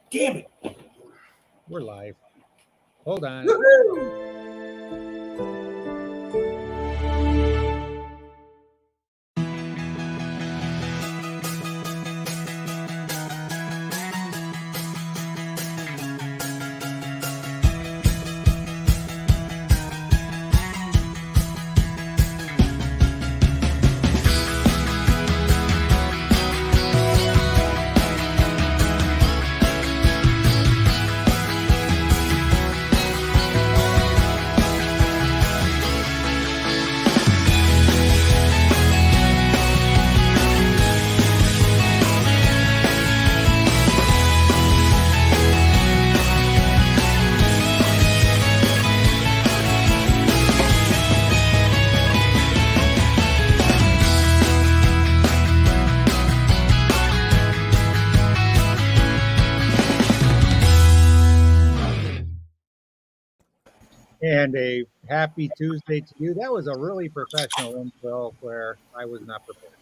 Damn it. We're live. Hold on. Woohoo! And a happy Tuesday to you. That was a really professional intro where I was not prepared.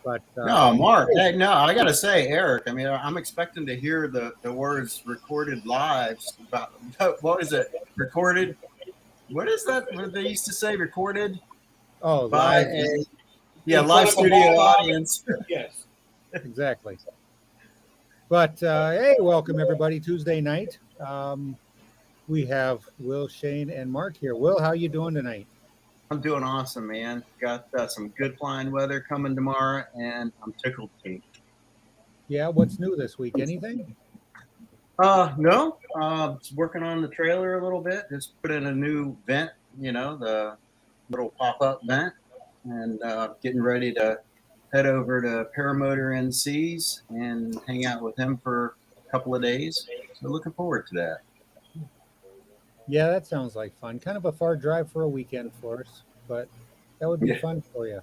But No, Mark. Hey, no, I got to say, Eric. I mean, I'm expecting to hear the words "recorded live." About what is it? Recorded? What is that? What they used to say? Recorded? oh, By live. live studio audience. Yes. Exactly. But hey, welcome everybody. Tuesday night. We have Will, Shane, and Mark here. Will, how you doing tonight? I'm doing awesome, man. Got some good flying weather coming tomorrow, and I'm tickled pink. Yeah, what's new this week? Anything? No. Just working on the trailer a little bit. Just put in a new vent. The little pop-up vent, and getting ready to head over to Paramotor NC's and hang out with him for a couple of days. So looking forward to that. Yeah, that sounds like fun. Kind of a far drive for a weekend for us, but that would be fun for you.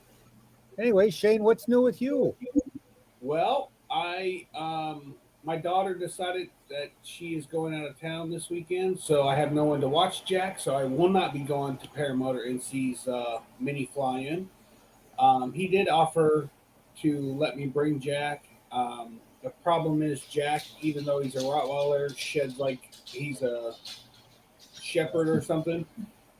Anyway, Shane, what's new with you? Well, my daughter decided that she is going out of town this weekend, so I have no one to watch Jack. So I will not be going to Paramotor NC's mini fly-in. He did offer to let me bring Jack. The problem is Jack, even though he's a Rottweiler, sheds like he's a shepherd or something.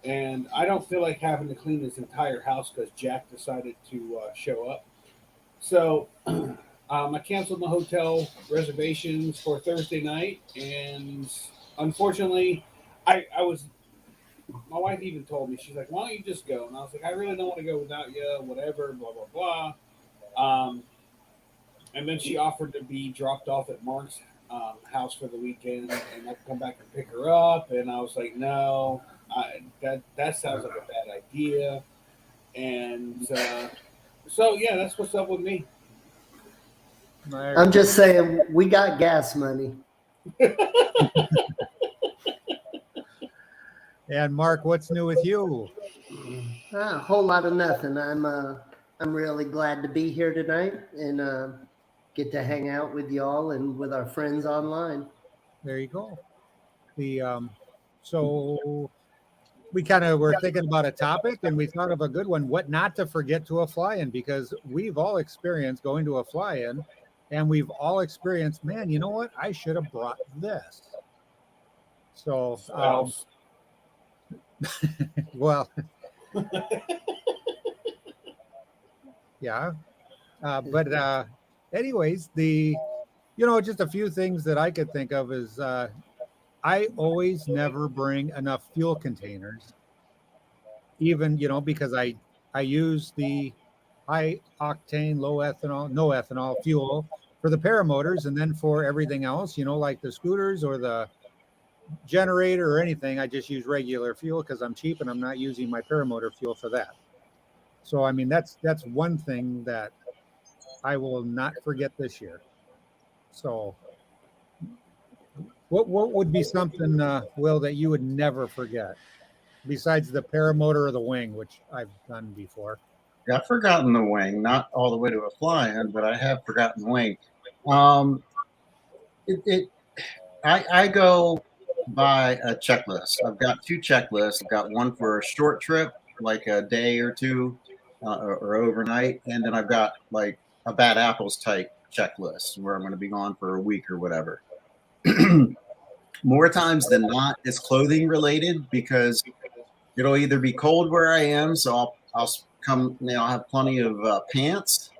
And I don't feel like having to clean his entire house because Jack decided to show up. So I canceled the hotel reservations for Thursday night, and unfortunately, I was. My wife even told me, she's like, "Why don't you just go?" And I was like, "I really don't want to go without you. Whatever, blah blah blah." And then she offered to be dropped off at Mark's house for the weekend, and I could come back and pick her up. And I was like, "No, that sounds like a bad idea." And so yeah, that's what's up with me. I'm just saying, we got gas money. And Mark, what's new with you? A whole lot of nothing. I'm really glad to be here tonight and get to hang out with y'all and with our friends online. There you go. So we kind of were thinking about a topic, and we thought of a good one: what not to forget to a fly-in, because we've all experienced going to a fly-in, and we've all experienced, man, you know what? I should have brought this. So, well, yeah. But anyways, just a few things that I could think of is I always never bring enough fuel containers, even, because I use the high octane, low ethanol, no ethanol fuel for the paramotors, and then for everything else, like the scooters or the generator or anything, I just use regular fuel because I'm cheap and I'm not using my paramotor fuel for that. So I mean, that's one thing that I will not forget this year. So what would be something, Will, that you would never forget besides the paramotor or the wing, which I've done before? I've forgotten the wing, not all the way to a fly-in, but I have forgotten the wing. I go by a checklist. I've got two checklists. I've got one for a short trip, like a day or two, or overnight, and then I've got like a bad apples type checklist where I'm going to be gone for a week or whatever. more times than not, it's clothing related because it'll either be cold where I am, so I'll come, I'll have plenty of pants,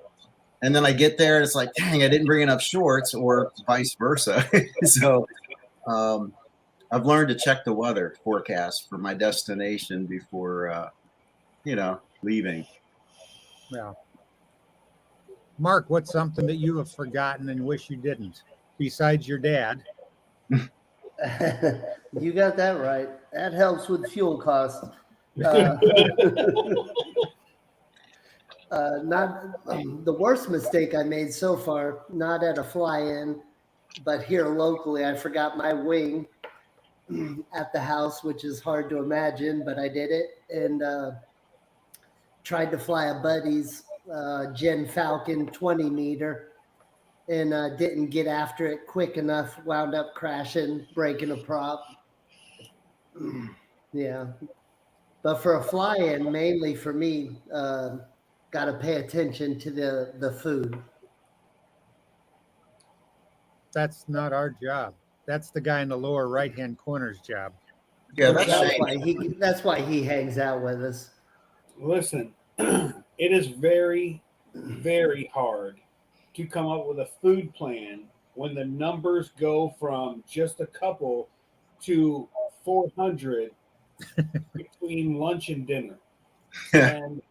and then I get there and it's like, dang, I didn't bring enough shorts, or vice versa. So I've learned to check the weather forecast for my destination before leaving. Yeah. Mark, what's something that you have forgotten and wish you didn't, besides your dad? You got that right. That helps with fuel costs. Not the worst mistake I made so far, not at a fly-in, but here locally. I forgot my wing at the house, which is hard to imagine, but I did it, and tried to fly a buddy's Gen Falcon 20 meter, and didn't get after it quick enough, wound up crashing, breaking a prop. Yeah. But for a fly-in, mainly for me, got to pay attention to the food. That's not our job. That's the guy in the lower right-hand corner's job. Yeah, Well, that's that's why he hangs out with us. Listen, it is very, very hard to come up with a food plan when the numbers go from just a couple to 400 between lunch and dinner. And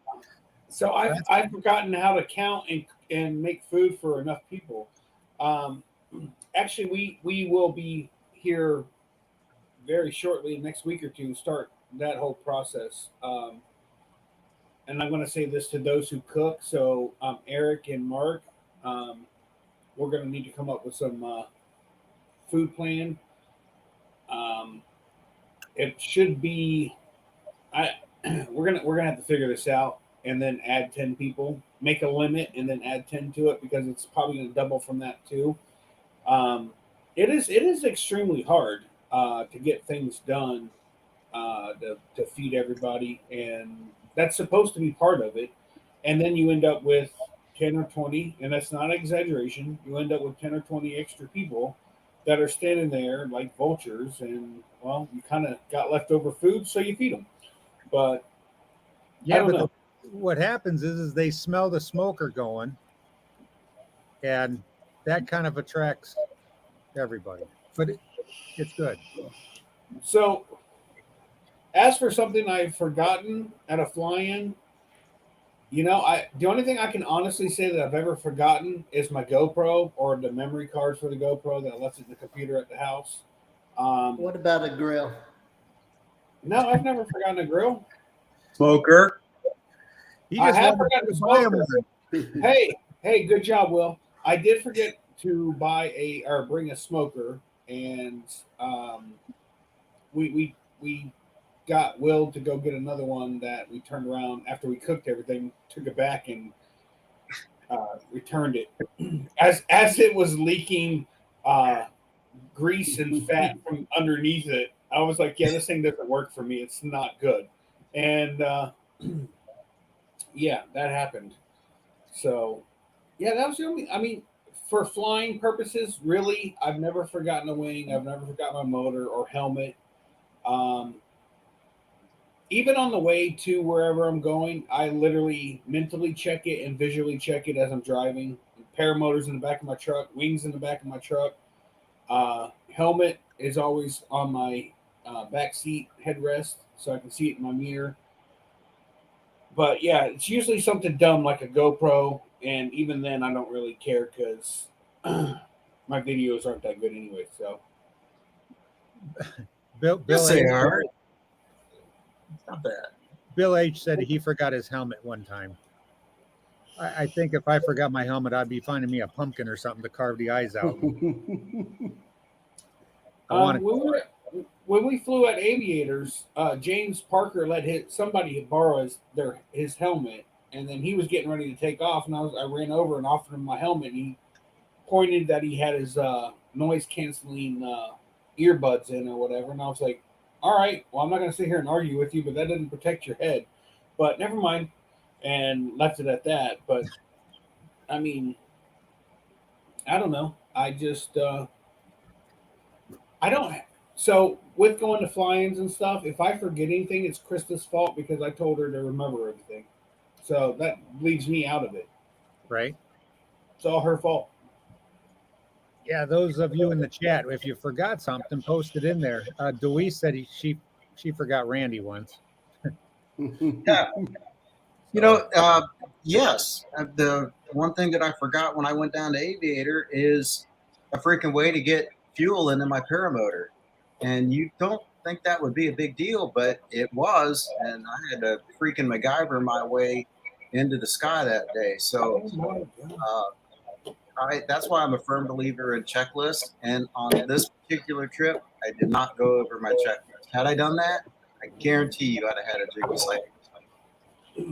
so I've forgotten how to count and make food for enough people. Actually, we will be here very shortly, next week or two, start that whole process. And I'm going to say this to those who cook. So Eric and Mark, we're going to need to come up with some food plan. It should be. We're gonna have to figure this out and then add 10 people, make a limit, and then add 10 to it because it's probably going to double from that too. It is extremely hard to get things done to feed everybody, and that's supposed to be part of it. And then you end up with 10 or 20, and that's not an exaggeration. You end up with 10 or 20 extra people that are standing there like vultures, and well, you kind of got leftover food, so you feed them. But yeah, but what happens is they smell the smoker going, and that kind of attracts everybody. But it's good. So, as for something I've forgotten at a fly-in, the only thing I can honestly say that I've ever forgotten is my GoPro or the memory card for the GoPro that I left in the computer at the house. What about a grill? No, I've never forgotten a grill. smoker. I have forgotten the smoker. Hey, good job, Will. I did forget to bring a smoker, and we got Will to go get another one that we turned around after we cooked everything, took it back and returned it as it was leaking grease and fat from underneath it. I was like, yeah, this thing doesn't work for me. It's not good. And yeah, that happened. So yeah, that was the only. I mean, for flying purposes, really, I've never forgotten a wing. I've never forgotten my motor or helmet. Even on the way to wherever I'm going, I literally mentally check it and visually check it as I'm driving. Paramotors in the back of my truck, wings in the back of my truck. Helmet is always on my back seat headrest, so I can see it in my mirror. But yeah, it's usually something dumb like a GoPro, and even then, I don't really care because my videos aren't that good anyway. So, Bill Yes, they H, are. Not bad. Bill H said he forgot his helmet one time. I think if I forgot my helmet, I'd be finding me a pumpkin or something to carve the eyes out. when we flew at Aviators, James Parker let somebody borrow his helmet, and then he was getting ready to take off, and I ran over and offered him my helmet, and he pointed that he had his noise canceling earbuds in or whatever, and I was like, all right, well, I'm not going to sit here and argue with you, but that doesn't protect your head. But never mind, and left it at that. But I mean, I don't know. I just I don't. So with going to fly-ins and stuff, if I forget anything, it's Krista's fault because I told her to remember everything. So that leaves me out of it. right? It's all her fault. Yeah, those of you in the chat, if you forgot something, post it in there. Deweese said she forgot Randy once. Yeah. Yes. The one thing that I forgot when I went down to Aviator is a freaking way to get fuel into my paramotor. And you don't think that would be a big deal, but it was. And I had to freaking MacGyver my way into the sky that day. So that's why I'm a firm believer in checklists. And on this particular trip, I did not go over my checklist. Had I done that, I guarantee you I'd have had a jiggy cycle.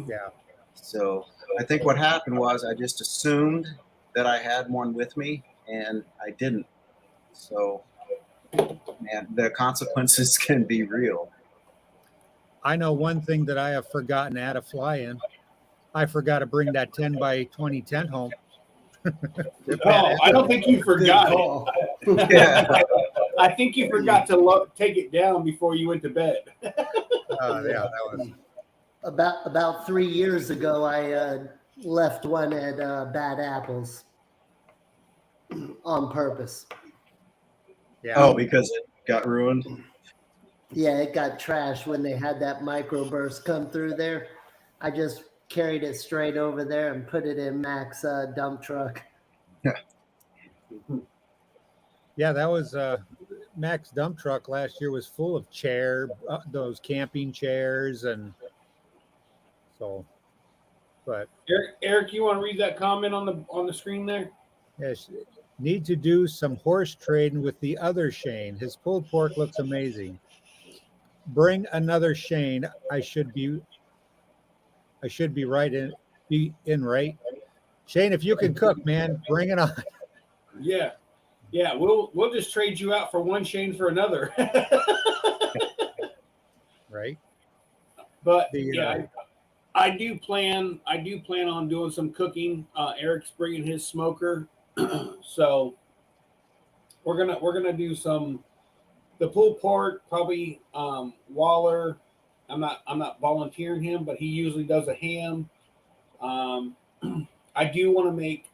Yeah. So I think what happened was I just assumed that I had one with me, and I didn't. So, man, the consequences can be real. I know one thing that I have forgotten at a fly-in. I forgot to bring that 10 by 20 tent home. Oh, I don't think you Good forgot it. call. Yeah. I think you forgot to take it down before you went to bed. Yeah, that was. About 3 years ago, I left one at Bad Apples on purpose. Yeah. Oh, because it got ruined? Yeah, it got trashed when they had that microburst come through there. I just carried it straight over there and put it in Mac's dump truck. Yeah, that was Mac's dump truck last year was full of those camping chairs, and so. But Eric, you want to read that comment on the screen there? yes, need to do some horse trading with the other Shane. His pulled pork looks amazing. Bring another Shane. I should be be in right. Shane, if you can cook, man, bring it on. Yeah. Yeah, we'll just trade you out for one Shane for another. Right. But The, yeah, I do plan on doing some cooking. Eric's bringing his smoker, so we're gonna do some the pulled pork, probably Waller. I'm not volunteering him, but he usually does a ham. I do want to make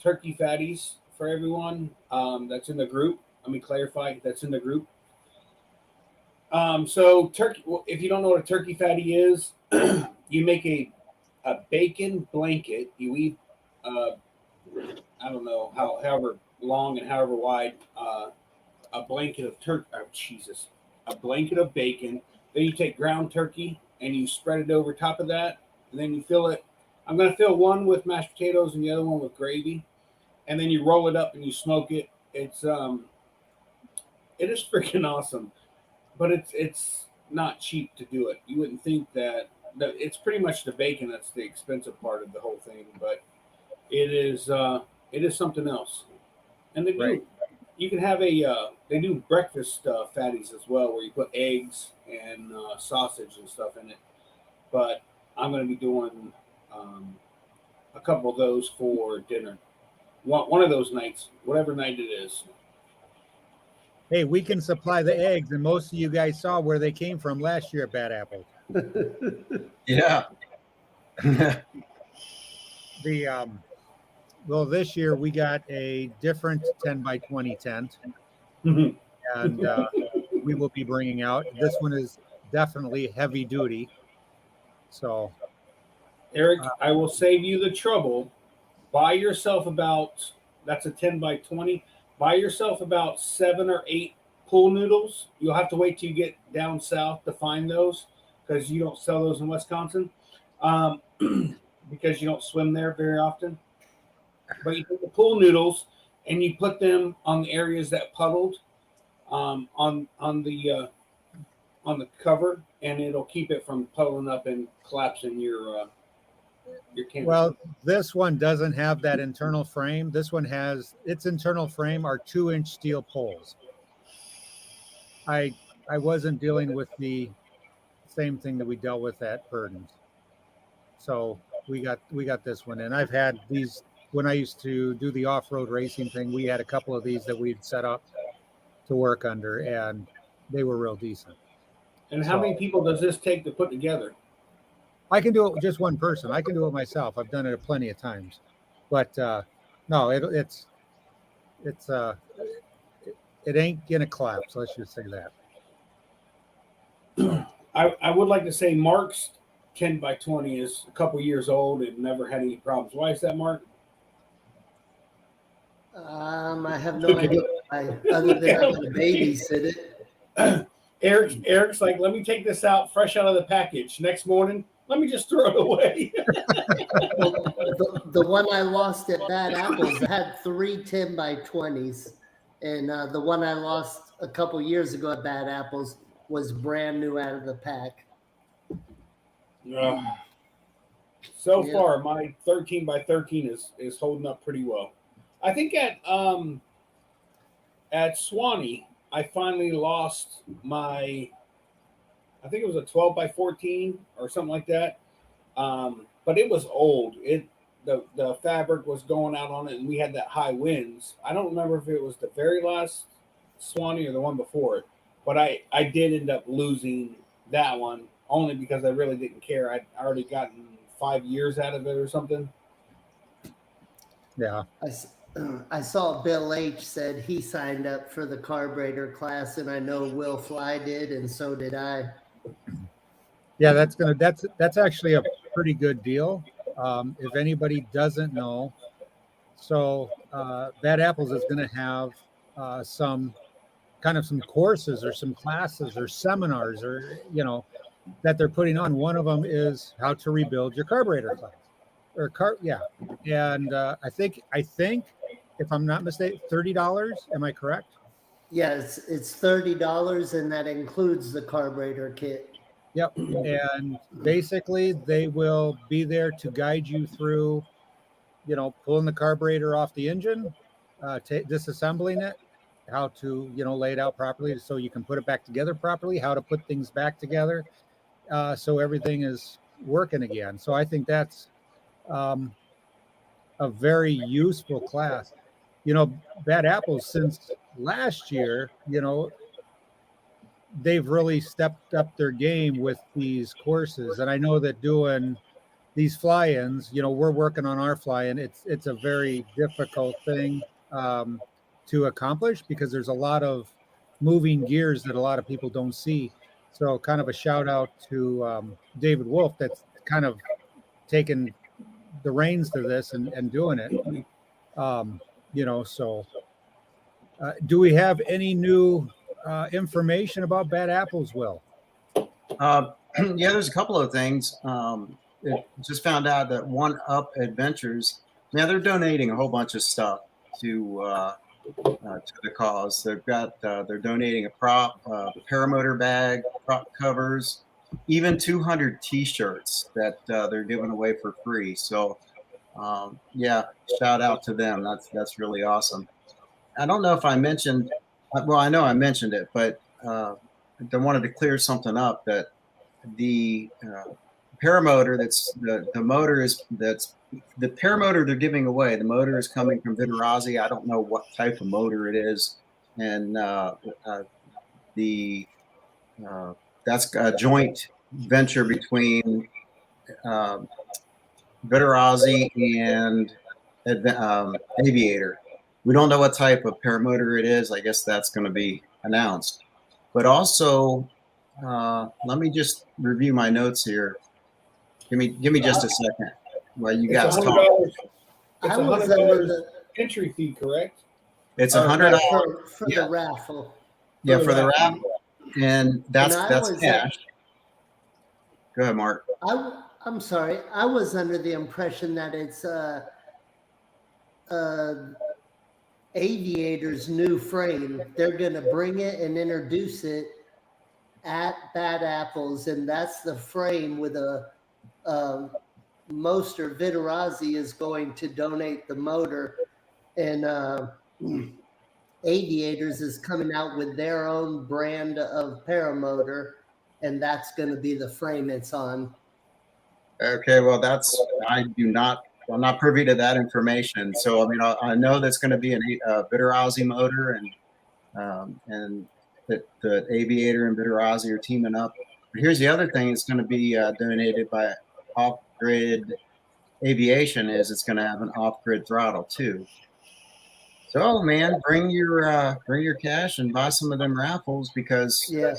turkey fatties for everyone that's in the group. Let me clarify, that's in the group. So turkey. If you don't know what a turkey fatty is, you make a bacon blanket. You eat, I don't know however long and however wide, a blanket of turkey. Oh, Jesus, a blanket of bacon. Then you take ground turkey and you spread it over top of that, and then you fill it. I'm going to fill one with mashed potatoes and the other one with gravy, and then you roll it up and you smoke it. It is freaking awesome, but it's not cheap to do it. You wouldn't think that it's pretty much the bacon that's the expensive part of the whole thing, but it is something else. And they do Right. you can have they do breakfast fatties as well, where you put eggs and sausage and stuff in it. But I'm going to be doing a couple of those for dinner. One of those nights, whatever night it is. Hey, we can supply the eggs, and most of you guys saw where they came from last year at Bad Apples. Yeah. Well, this year we got a different 10 by 20 tent, Mhm. and we will be bringing out. This one is definitely heavy duty. So, Eric, I will save you the trouble. Buy yourself about, that's a 10 by 20. Buy yourself about 7 or 8 pool noodles. You'll have to wait till you get down south to find those because you don't sell those in Wisconsin because you don't swim there very often. But you take the pool noodles and you put them on the areas that puddled on the cover, and it'll keep it from puddling up and collapsing your canvas. well, this one doesn't have that internal frame. This one has its internal frame are 2-inch steel poles. I wasn't dealing with the same thing that we dealt with at Purdon's. So we got this one, and I've had these when I used to do the off-road racing thing. We had a couple of these that we'd set up, to work under, and they were real decent. And how many people does this take to put together? I can do it with just one person. I can do it myself. I've done it plenty of times, but no, it's it ain't gonna collapse. Let's just say that. I would like to say Mark's 10 by 20 is a couple years old and never had any problems. Why is that, Mark? I have no idea why, other than I got to babysit it. Eric's like, let me take this out fresh out of the package. Next morning, let me just throw it away. The one I lost at Bad Apples had 3 10 by 20s. And the one I lost a couple years ago at Bad Apples was brand new out of the pack. So far, my 13 by 13 is holding up pretty well. I think at Swanee, I finally lost my, I think it was a 12 by 14 or something like that. But it was old. The fabric was going out on it, and we had that high winds. I don't remember if it was the very last Swanee or the one before it, but I did end up losing that one only because I really didn't care. I'd already gotten 5 years out of it or something. Yeah. I saw Bill H. said he signed up for the carburetor class, and I know Will Fly did, and so did I. Yeah, that's actually a pretty good deal. If anybody doesn't know, so Bad Apples is going to have some courses or some classes or seminars or that they're putting on. One of them is how to rebuild your carburetor class and I think if I'm not mistaken, $30. Am I correct? Yes, it's $30, and that includes the carburetor kit. Yep. And basically they will be there to guide you through, pulling the carburetor off the engine, disassembling it, how to, lay it out properly so you can put it back together properly, how to put things back together so everything is working again. So I think that's a very useful class. Bad Apples, since last year, they've really stepped up their game with these courses. And I know that doing these fly-ins, we're working on our fly-in. It's a very difficult thing to accomplish because there's a lot of moving gears that a lot of people don't see. So kind of a shout out to David Wolf that's kind of taken the reins to this and doing it. Do we have any new information about Bad Apples, Will? Yeah, there's a couple of things. Just found out that One Up Adventures, they're donating a whole bunch of stuff to the cause. They're donating a prop, paramotor bag, prop covers, even 200 T-shirts that they're giving away for free. So, shout out to them. That's really awesome. I don't know if I mentioned. Well, I know I mentioned it, but I wanted to clear something up. That the paramotor, the paramotor they're giving away. The motor is coming from Vitarazi. I don't know what type of motor it is, and that's a joint venture between Vitarazi and Aviator. We don't know what type of paramotor it is. I guess that's going to be announced. But also, let me just review my notes here. Give me just a second while you guys talk. It's $100 entry fee, correct? It's $100 for the raffle. Yeah, for the raffle, and that's cash. Go ahead, Mark. I'm sorry. I was under the impression that it's Aviator's new frame. They're going to bring it and introduce it at Bad Apples, and that's the frame with a Moster. Vitarazi is going to donate the motor, and Aviators is coming out with their own brand of paramotor, and that's going to be the frame it's on. Okay, well, I'm not privy to that information. So, I mean, I know that's going to be a Vitarazi motor, and and the Aviator and Bitter Ozzy are teaming up. But here's the other thing: it's going to be donated by Off Grid Aviation. Is it's going to have an off grid throttle too. So man, bring your cash and buy some of them raffles because Yeah.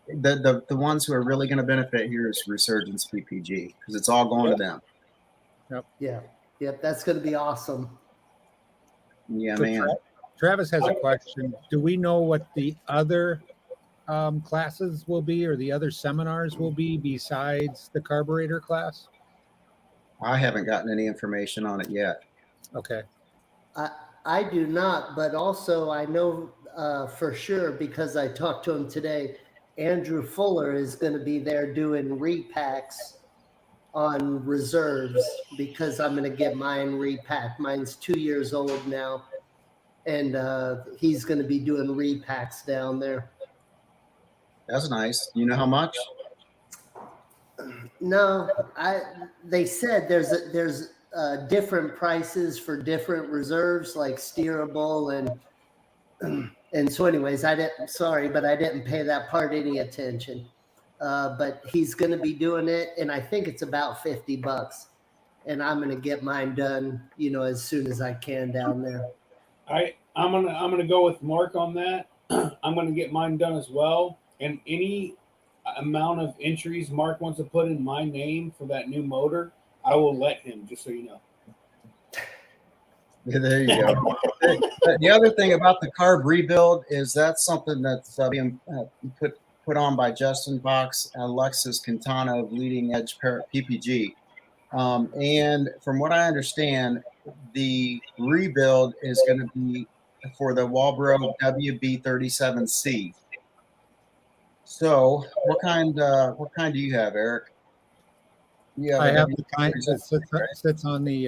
the ones who are really going to benefit here is Resurgence PPG because it's all going to them. Yeah. Yep. That's going to be awesome. Yeah, So man. Travis has a question. Do we know what the other classes will be or the other seminars will be besides the carburetor class? I haven't gotten any information on it yet. Okay. I do not, but also I know for sure because I talked to him today. Andrew Fuller is going to be there doing repacks on reserves because I'm going to get mine repacked. Mine's 2 years old now, and he's going to be doing repacks down there. That's nice. You know how much? No, they said there's different prices for different reserves like steerable and so anyways I didn't pay that part any attention, but he's going to be doing it and I think it's about $50 and I'm going to get mine done as soon as I can down there. I'm gonna go with Mark on that. I'm gonna get mine done as well, and any amount of entries Mark wants to put in my name for that new motor, I will let him. Just so you know. Yeah, there you go. The other thing about the carb rebuild is that's something that's being put on by Justin Fox, Alexis Quintana of Leading Edge PPG. And from what I understand, the rebuild is going to be for the Walbro WB37C. So, what kind do you have, Eric? I have the kind that sits on the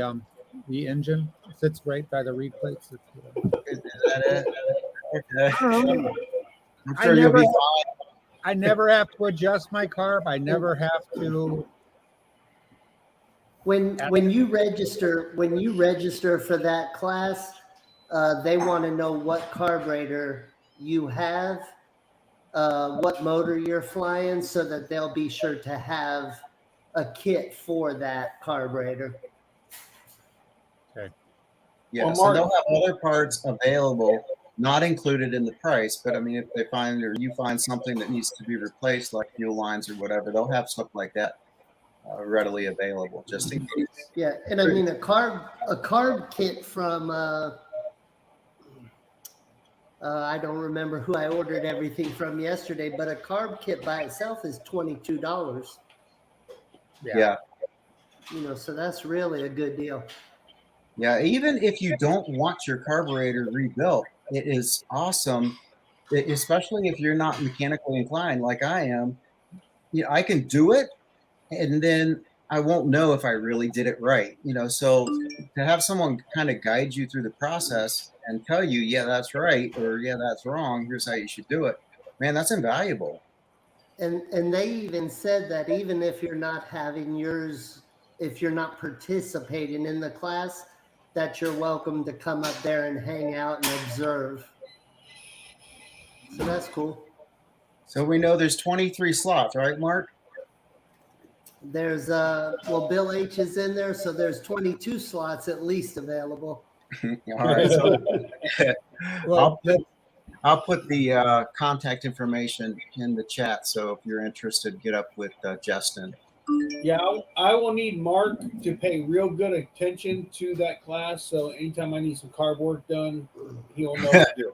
engine. It sits right by the reed plates. Is that it? Okay. I'm I sure you'll be fine. I never have to adjust my carb. I never have to. When you register for that class, they want to know what carburetor you have, what motor you're flying, so that they'll be sure to have a kit for that carburetor. Okay. Yeah, Well, so Mark, they'll have other parts available, not included in the price. But I mean, if they find or you find something that needs to be replaced, like fuel lines or whatever, they'll have stuff like that readily available, just in case. Yeah, and I mean a carb kit from I don't remember who I ordered everything from yesterday, but a carb kit by itself is $22. Yeah. So that's really a good deal. Yeah, even if you don't want your carburetor rebuilt, it is awesome, especially if you're not mechanically inclined like I am. I can do it, and then I won't know if I really did it right. So to have someone kind of guide you through the process and tell you, yeah, that's right, or yeah, that's wrong, here's how you should do it, man, that's invaluable. And they even said that even if you're not having yours, if you're not participating in the class, that you're welcome to come up there and hang out and observe. So that's cool. So we know there's 23 slots, right, Mark? There's Bill H is in there, so there's 22 slots at least available. All right. So Well, I'll put the contact information in the chat. So if you're interested, get up with Justin. Yeah, I will need Mark to pay real good attention to that class. So anytime I need some carb work done, he'll know what to do.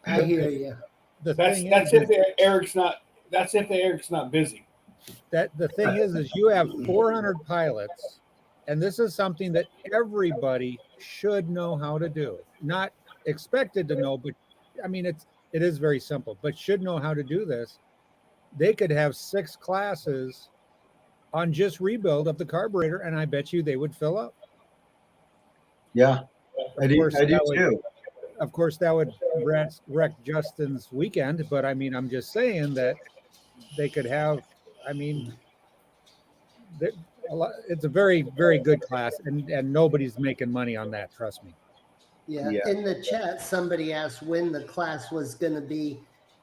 I hear you. That's if Eric's not busy. That the thing is you have 400 pilots, and this is something that everybody should know how to do. Not expected to know, but I mean it is very simple, but should know how to do this. They could have 6 classes on just rebuild of the carburetor, and I bet you they would fill up. Yeah, I do too. Of course, that would wreck Justin's weekend, but I mean, I'm just saying that they could have. I mean, it's a very, very good class, and nobody's making money on that. Trust me. Yeah. Yeah. In the chat, somebody asked when the class was going to be,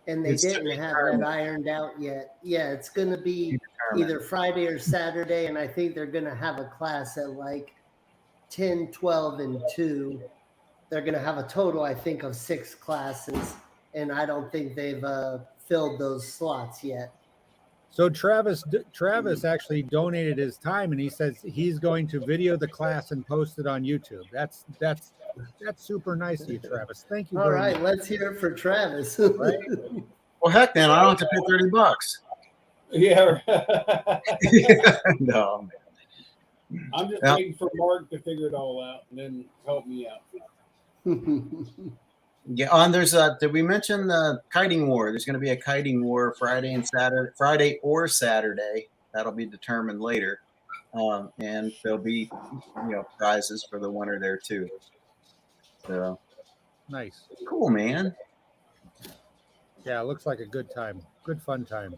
and they It's to didn't be have that determined. ironed out yet. Yeah, it's going to be Determined. either Friday or Saturday, and I think they're going to have a class at like 10, 12, and 2. They're going to have a total, I think, of 6 classes, and I don't think they've filled those slots yet. So Travis actually donated his time, and he says he's going to video the class and post it on YouTube. That's super nice of you, Travis. Thank you All very right, much. let's hear it for Travis. Right? Well, heck, then I don't have to pay $30. Yeah. No. I'm just Yeah. waiting for Mark to figure it all out and then help me out. Yeah, and there's did we mention the kiting war? There's going to be a kiting war Friday or Saturday. That'll be determined later, and there'll be prizes for the winner there too. So Nice. cool, man. Yeah, it looks like a good time. Good fun time.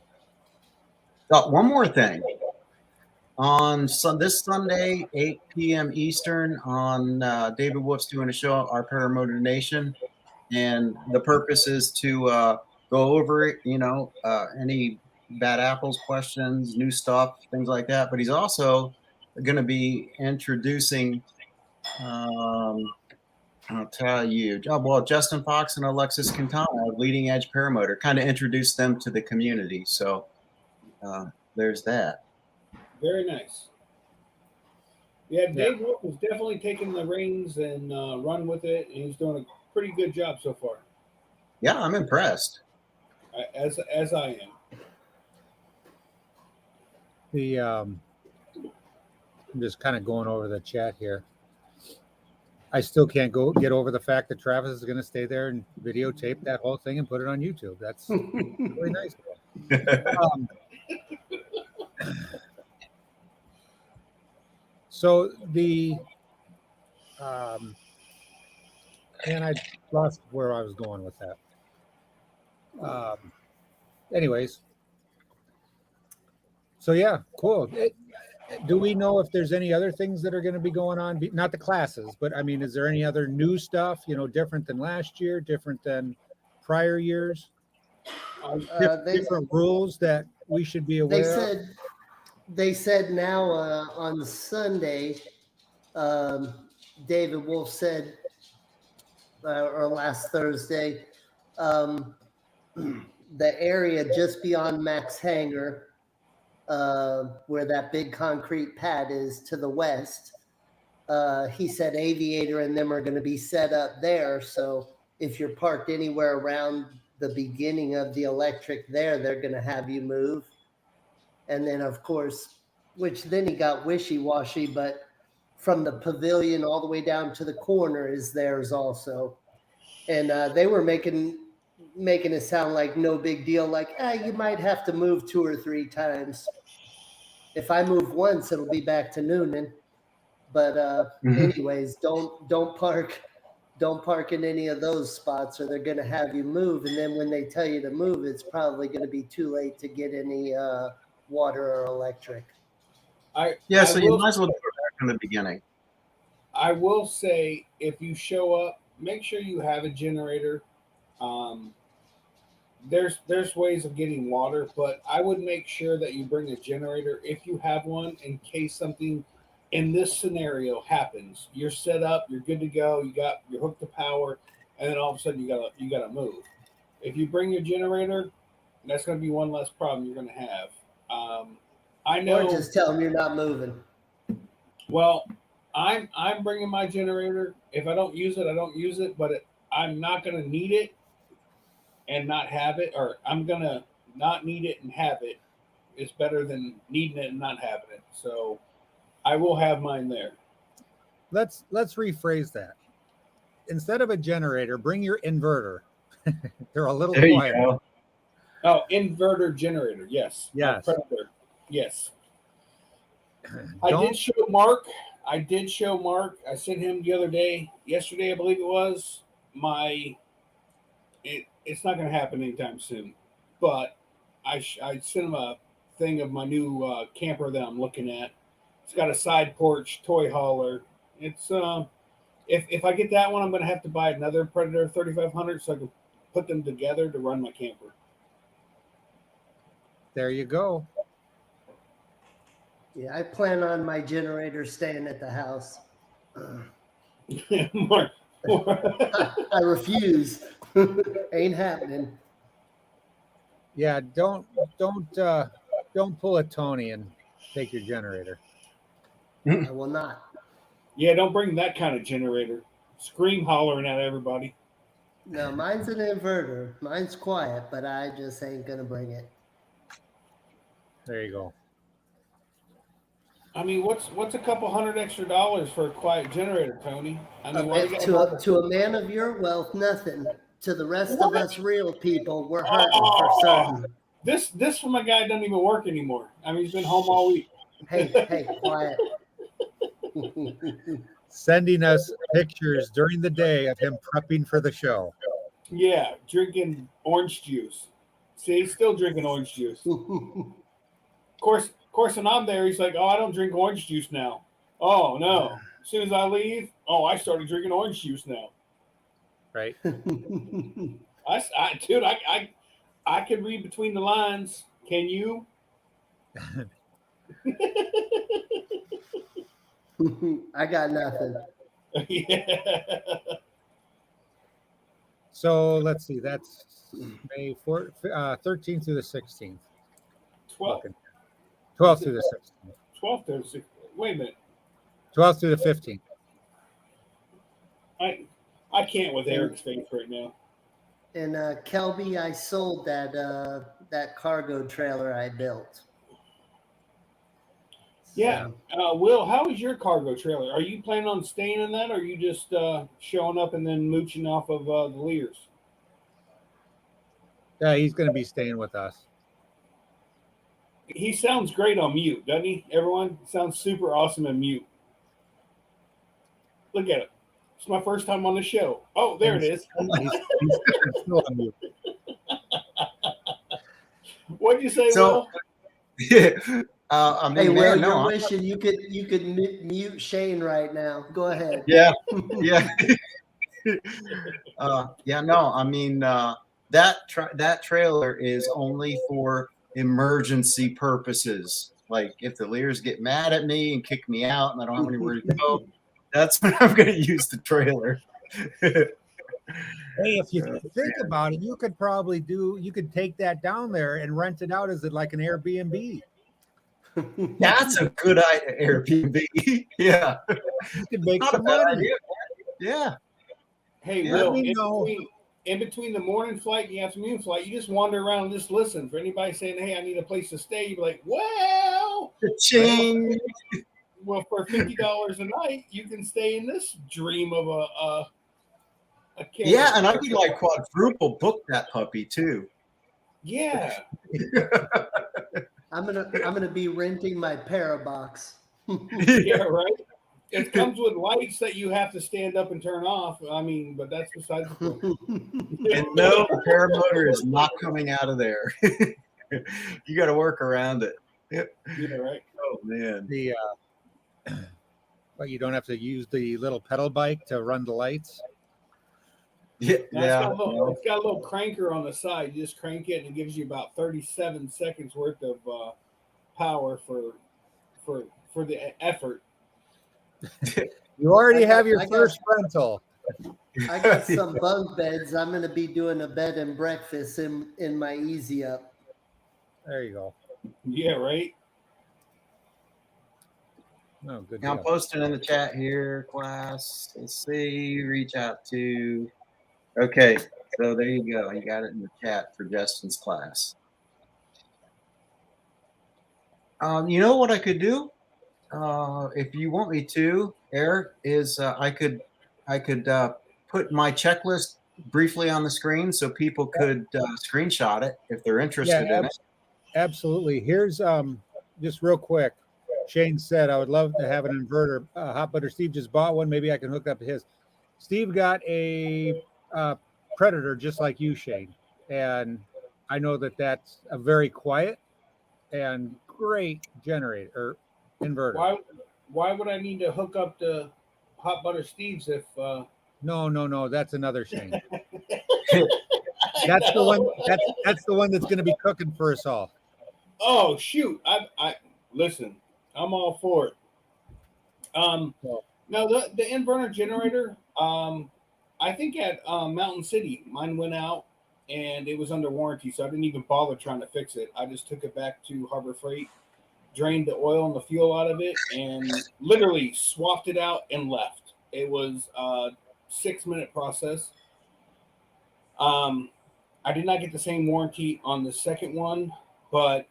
Oh, one more thing. On this Sunday, 8 p.m. Eastern, on David Wolf's doing a show, Our Paramotor Nation, and the purpose is to go over any bad apples questions, new stuff, things like that. But he's also going to be introducing, I'll tell you, Justin Fox and Alexis Quintana, Leading Edge Paramotor, kind of introduce them to the community. So there's that. Very nice. Yeah, Dave Wolf is definitely taking the reins and run with it, and he's doing a pretty good job so far. Yeah, I'm impressed. As I am. I'm just kind of going over the chat here. I still can't get over the fact that Travis is going to stay there and videotape that whole thing and put it on YouTube. That's really nice. So and I lost where I was going with that. Anyways, so yeah, cool. Do we know if there's any other things that are going to be going on? Not the classes, but I mean, is there any other new stuff? Different than last year, different than prior years? Different rules that we should be aware of. They said now on Sunday, David Wolf said, or last Thursday, the area just beyond Max Hangar, where that big concrete pad is to the west, he said Aviator and them are going to be set up there. So if you're parked anywhere around the beginning of the electric there, they're going to have you move. And then, of course, which then he got wishy-washy, but from the pavilion all the way down to the corner is theirs also. And they were making it sound like no big deal, like, you might have to move 2 or 3 times. If I move once, it'll be back to Noonan. But anyways, don't park in any of those spots, or they're going to have you move. And then when they tell you to move, it's probably going to be too late to get any water or electric. So you might as well do it back from the beginning. I will say, if you show up, make sure you have a generator. There's ways of getting water, but I would make sure that you bring a generator if you have one, in case something in this scenario happens. You're set up, you're good to go, you're hooked to power, and then all of a sudden you gotta move. If you bring your generator, that's going to be one less problem you're going to have. I know. Or just tell them you're not moving. Well, I'm bringing my generator. If I don't use it, I don't use it. But I'm not going to need it and not have it, or I'm going to not need it and have it. It's better than needing it and not having it. So I will have mine there. Let's rephrase that. Instead of a generator, bring your inverter. They're a little there quiet. You go. Oh, inverter generator. Yes. Yes. Predator. Yes. I did show Mark. I sent him the other day, yesterday, I believe it was. It's not going to happen anytime soon, but I sent him a thing of my new camper that I'm looking at. It's got a side porch, toy hauler. It's if I get that one, I'm going to have to buy another Predator 3500 so I can put them together to run my camper. There you go. Yeah, I plan on my generator staying at the house. More- I refuse. Ain't happening. Yeah, don't pull a Tony and take your generator. I will not. yeah, don't bring that kind of generator. Scream hollering at everybody. No, mine's an inverter. Mine's quiet, but I just ain't gonna bring it. There you go. I mean, what's a couple $100 extra for a quiet generator, Tony? I mean, why do you gotta To a man of your wealth, nothing. To the rest of What? us real people, we're hurting for Oh, certain. this from a guy that doesn't even work anymore. I mean, he's been home all week. Hey, quiet. Sending us pictures during the day of him prepping for the show. Yeah, drinking orange juice. See, he's still drinking orange juice. Of course, when I'm there, he's like, "Oh, I don't drink orange juice now." Oh no! As soon as I leave, oh, I started drinking orange juice now. Right. Dude, I can read between the lines. Can you? I got nothing. Yeah. So let's see. That's May 13th through the 16th. 12th. 12th through the 16th. 12th or 16th. Wait a minute. 12th through the 15th. I can't with Eric's face right now. And Kelby, I sold that cargo trailer I built. Yeah. Will, how is your cargo trailer? Are you planning on staying in that, or are you just showing up and then mooching off of the Lears? Yeah, he's going to be staying with us. He sounds great on mute, doesn't he? Everyone sounds super awesome in mute. Look at it. It's my first time on the show. Oh, there it is. He's still on mute. What'd you say, So- Will? I mean, Hey, man, Will, no, you're I'm- wishing you could mute Shane right now. Go ahead. yeah, yeah. Yeah, no, I mean, that trailer is only for emergency purposes. Like if the Lears get mad at me and kick me out and I don't have anywhere to go, that's when I'm going to use the trailer. Hey, if you think about it, you could take that down there and rent it out as like an Airbnb. That's a good idea, Airbnb. Yeah, You could make not a some bad money. idea. Yeah, Hey, Yeah. Will, Let me know. in between the morning flight and the afternoon flight, you just wander around and just listen. For anybody saying, "Hey, I need a place to stay," you'd be like, "Well, Ching. for $50 a night, you can stay in this dream of a camper." Yeah, and I could like quadruple book that puppy too. Yeah. I'm gonna be renting my Parabox. Yeah, right. It comes with lights that you have to stand up and turn off. I mean, but that's besides the point. And no, the paramotor is not coming out of there. You got to work around it. Yeah, right. Oh man. But you don't have to use the little pedal bike to run the lights. Yeah, Now, yeah. it's got a little cranker on the side. You just crank it, and it gives you about 37 seconds worth of power for the effort. You already I got- have your I got- first rental. I got some bunk beds. I'm gonna be doing a bed and breakfast in my Easy Up. There you go. Yeah, right. Oh, good Now I'm deal. posting in the chat here, class. Let's see, reach out to. Okay, so there you go. You got it in the chat for Justin's class. You know what I could do, if you want me to, Eric, is I could put my checklist briefly on the screen so people could screenshot it if they're interested in it. Absolutely. Here's just real quick. Shane said, I would love to have an inverter. Hot Butter Steve just bought one. Maybe I can hook up to his. Steve got a Predator just like you, Shane. And I know that that's a very quiet and great generator or inverter. Why would I need to hook up to Hot Butter Steve's if. No, that's another Shane. I That's the know. one. That's the one that's going to be cooking for us all. Oh shoot! I listen. I'm all for it. So, No, the inverter generator. I think at Mountain City, mine went out and it was under warranty, so I didn't even bother trying to fix it. I just took it back to Harbor Freight, drained the oil and the fuel out of it, and literally swapped it out and left. It was a 6-minute process. I did not get the same warranty on the second one, but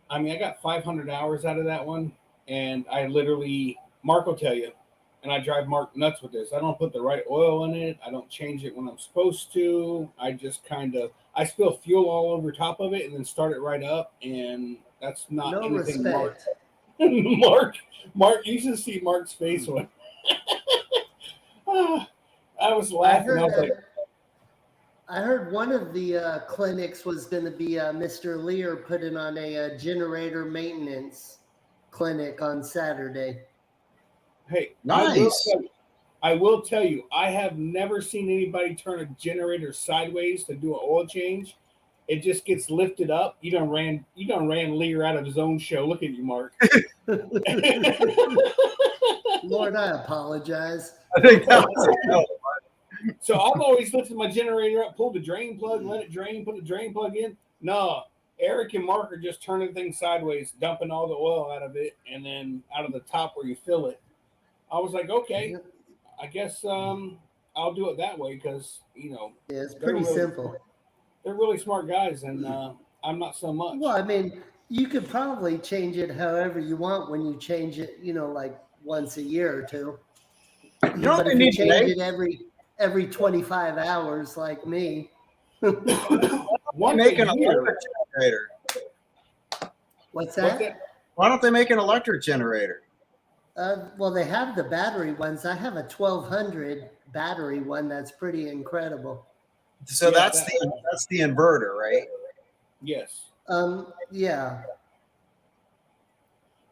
I mean, I got 500 hours out of that one, and I literally, Mark will tell you, and I drive Mark nuts with this. I don't put the right oil in it. I don't change it when I'm supposed to. I just I spill fuel all over top of it and then start it right up, and that's not No anything Mark. respect. Mark, you should see Mark's face when I was I laughing. I was like, heard one of the clinics was going to be Mr. Lear putting on a generator maintenance clinic on Saturday. hey, Nice. I will tell you, I have never seen anybody turn a generator sideways to do an oil change. It just gets lifted up. You done ran Lear out of his own show. Look at you, Mark. Lord, I apologize. I think that was So I've always lifted my generator up, pulled the drain plug, let it drain, put the drain plug in. No, Eric and Mark are just turning things sideways, dumping all the oil out of it, and then out of the top where you fill it. I was like, okay, I guess I'll do it that way because Yeah, it's they're pretty really, simple. They're really smart guys, and I'm not so much. Well, I mean, you could probably change it however you want when you change it, like once a year or two. You know what But they if you need change today? it every 25 hours like me, One Make thing an here, electric generator. what's what's that? that? Why don't they make an electric generator? Well, they have the battery ones. I have a 1200 battery one that's pretty incredible. So Yeah, that's the inverter, right? Yes, Yeah.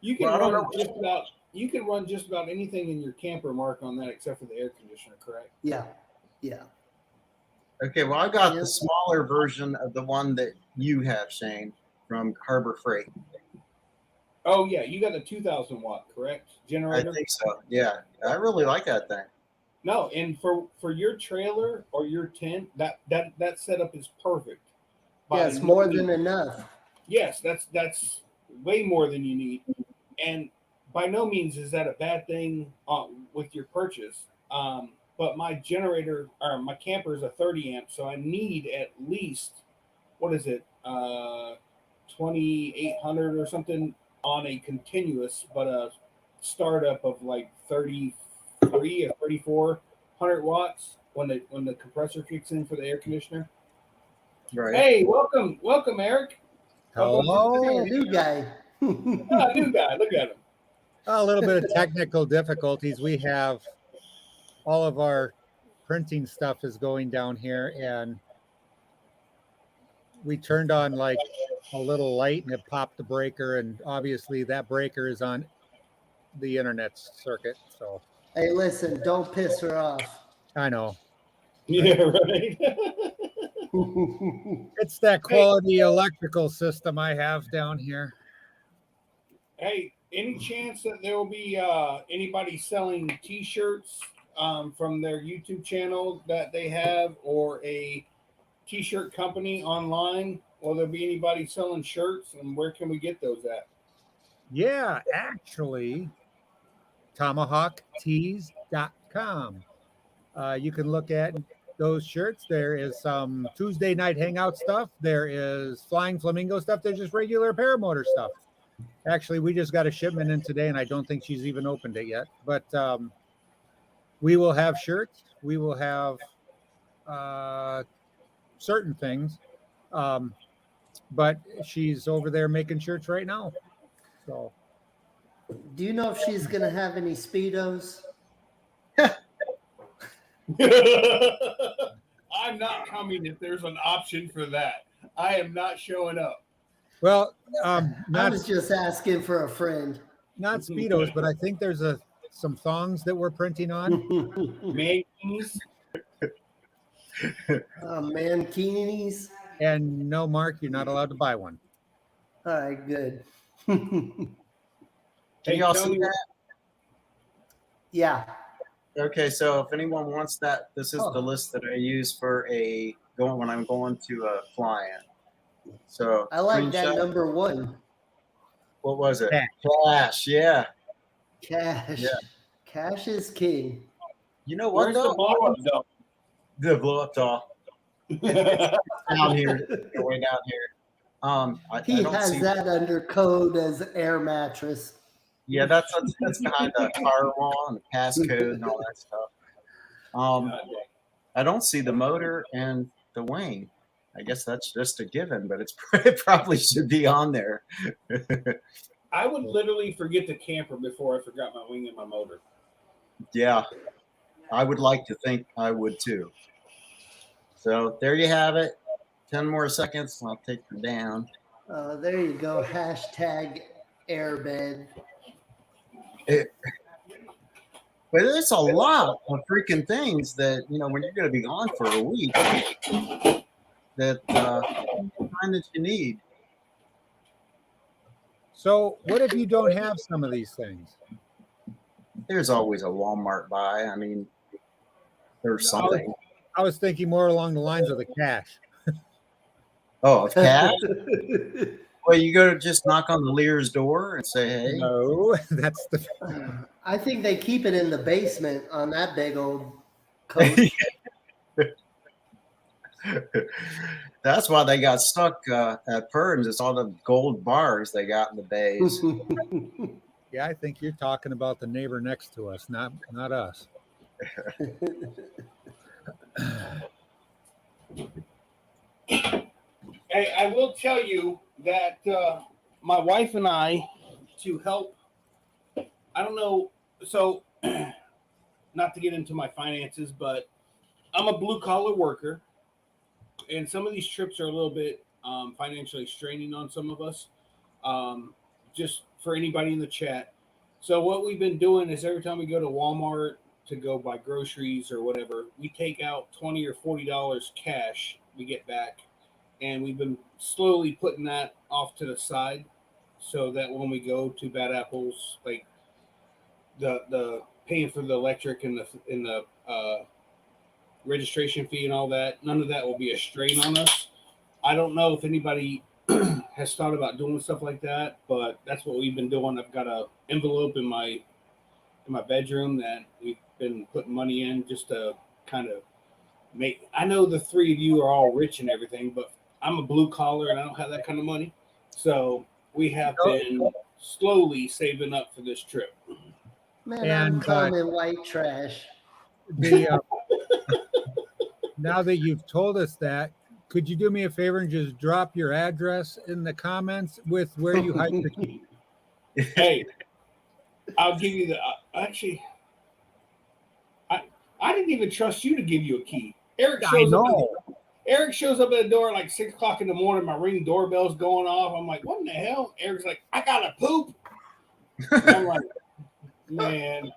you can Well, I don't run know. just about. You can run just about anything in your camper, Mark, on that except for the air conditioner. Correct? Yeah. Okay, well, I got Yeah. the smaller version of the one that you have, Shane, from Harbor Freight. Oh yeah, you got the 2,000 watt, correct? I Generator. think so. Yeah, I really like that thing. No, and for your trailer or your tent, that setup is perfect. Yeah, it's more than enough. Yes, that's way more than you need, and by no means is that a bad thing with your purchase. But my generator or my camper is a 30 amp, so I need at least what is it, 2,800 or something on a continuous, but a startup of like 33 or 3,400 watts when the compressor kicks in for the air conditioner. Right. Hey, welcome, Eric. hello. Hey, a new guy. New guy. Look at him. A little bit of technical difficulties. We have all of our printing stuff is going down here, and we turned on like a little light and it popped the breaker, and obviously that breaker is on the internet circuit. So Hey, listen, don't piss her off. I know Yeah, right. it's that quality electrical system I have down here. Hey, any chance that there will be anybody selling T-shirts from their YouTube channel that they have, or a T-shirt company online? Will there be anybody selling shirts, and where can we get those at? Yeah, actually, tomahawktees.com. You can look at those shirts. There is some Tuesday night hangout stuff. There is flying flamingo stuff. There's just regular paramotor stuff. Actually, we just got a shipment in today, and I don't think she's even opened it yet. But we will have shirts. We will have certain things. But she's over there making shirts right now. So Do you know if she's going to have any Speedos? I'm not coming if there's an option for that. I am not showing up. well, I was just asking for a friend. not Speedos, but I think there's a some thongs that we're printing on. Mankeens. Mankinis. And no, Mark, you're not allowed to buy one. All right, good. Can Hey, y'all Tony, see that? Yeah. Okay, so if anyone wants that, this is the list that I use for when I'm going to a fly-in. So I like that screenshot. number 1. What was it? Cash. Cash. Yeah. Cash. Yeah. Cash is king. You know what where's the though? blow-up doll? The blow up doll down here, way down here. I He don't has see. that under code as air mattress. Yeah, that's behind the firewall and the passcode and all that stuff. I don't see the motor and the wing. I guess that's just a given, but it probably should be on there. I would literally forget the camper before I forgot my wing and my motor. Yeah, I would like to think I would too. So there you have it. 10 more seconds and I'll take you down. There you go. Hashtag airbed. But it's a lot of freaking things that, when you're going to be gone for a week, that time that you need. So what if you don't have some of these things? There's always a Walmart buy. I mean, there's something. I was thinking more along the lines of the cash. Oh, cash? Well, you go to just knock on the Lear's door and say, hey. No, that's the. I think they keep it in the basement on that big old coach. That's why they got stuck at Pern's. It's all the gold bars they got in the bays. Yeah, I think you're talking about the neighbor next to us, not us. Hey, I will tell you that my wife and I, to help, I don't know, so not to get into my finances, but I'm a blue collar worker, and some of these trips are a little bit financially straining on some of us. Just for anybody in the chat. So what we've been doing is every time we go to Walmart to go buy groceries or whatever, we take out $20 or $40 cash we get back, and we've been slowly putting that off to the side so that when we go to Bad Apples, like the paying for the electric and the registration fee and all that, none of that will be a strain on us. I don't know if anybody has thought about doing stuff like that, but that's what we've been doing. I've got an envelope in my bedroom that we've been putting money in just to kind of make. I know the three of you are all rich and everything, but I'm a blue collar and I don't have that kind of money. So we have been slowly saving up for this trip. Man, I'm common white trash. Now that you've told us that, could you do me a favor and just drop your address in the comments with where you hike your key? Hey, I'll give you the actually. I didn't even trust you to give you a key. Eric shows up at the door like 6 o'clock in the morning. My Ring doorbell's going off. I'm like, what in the hell? Eric's like, I gotta poop. I'm like, man,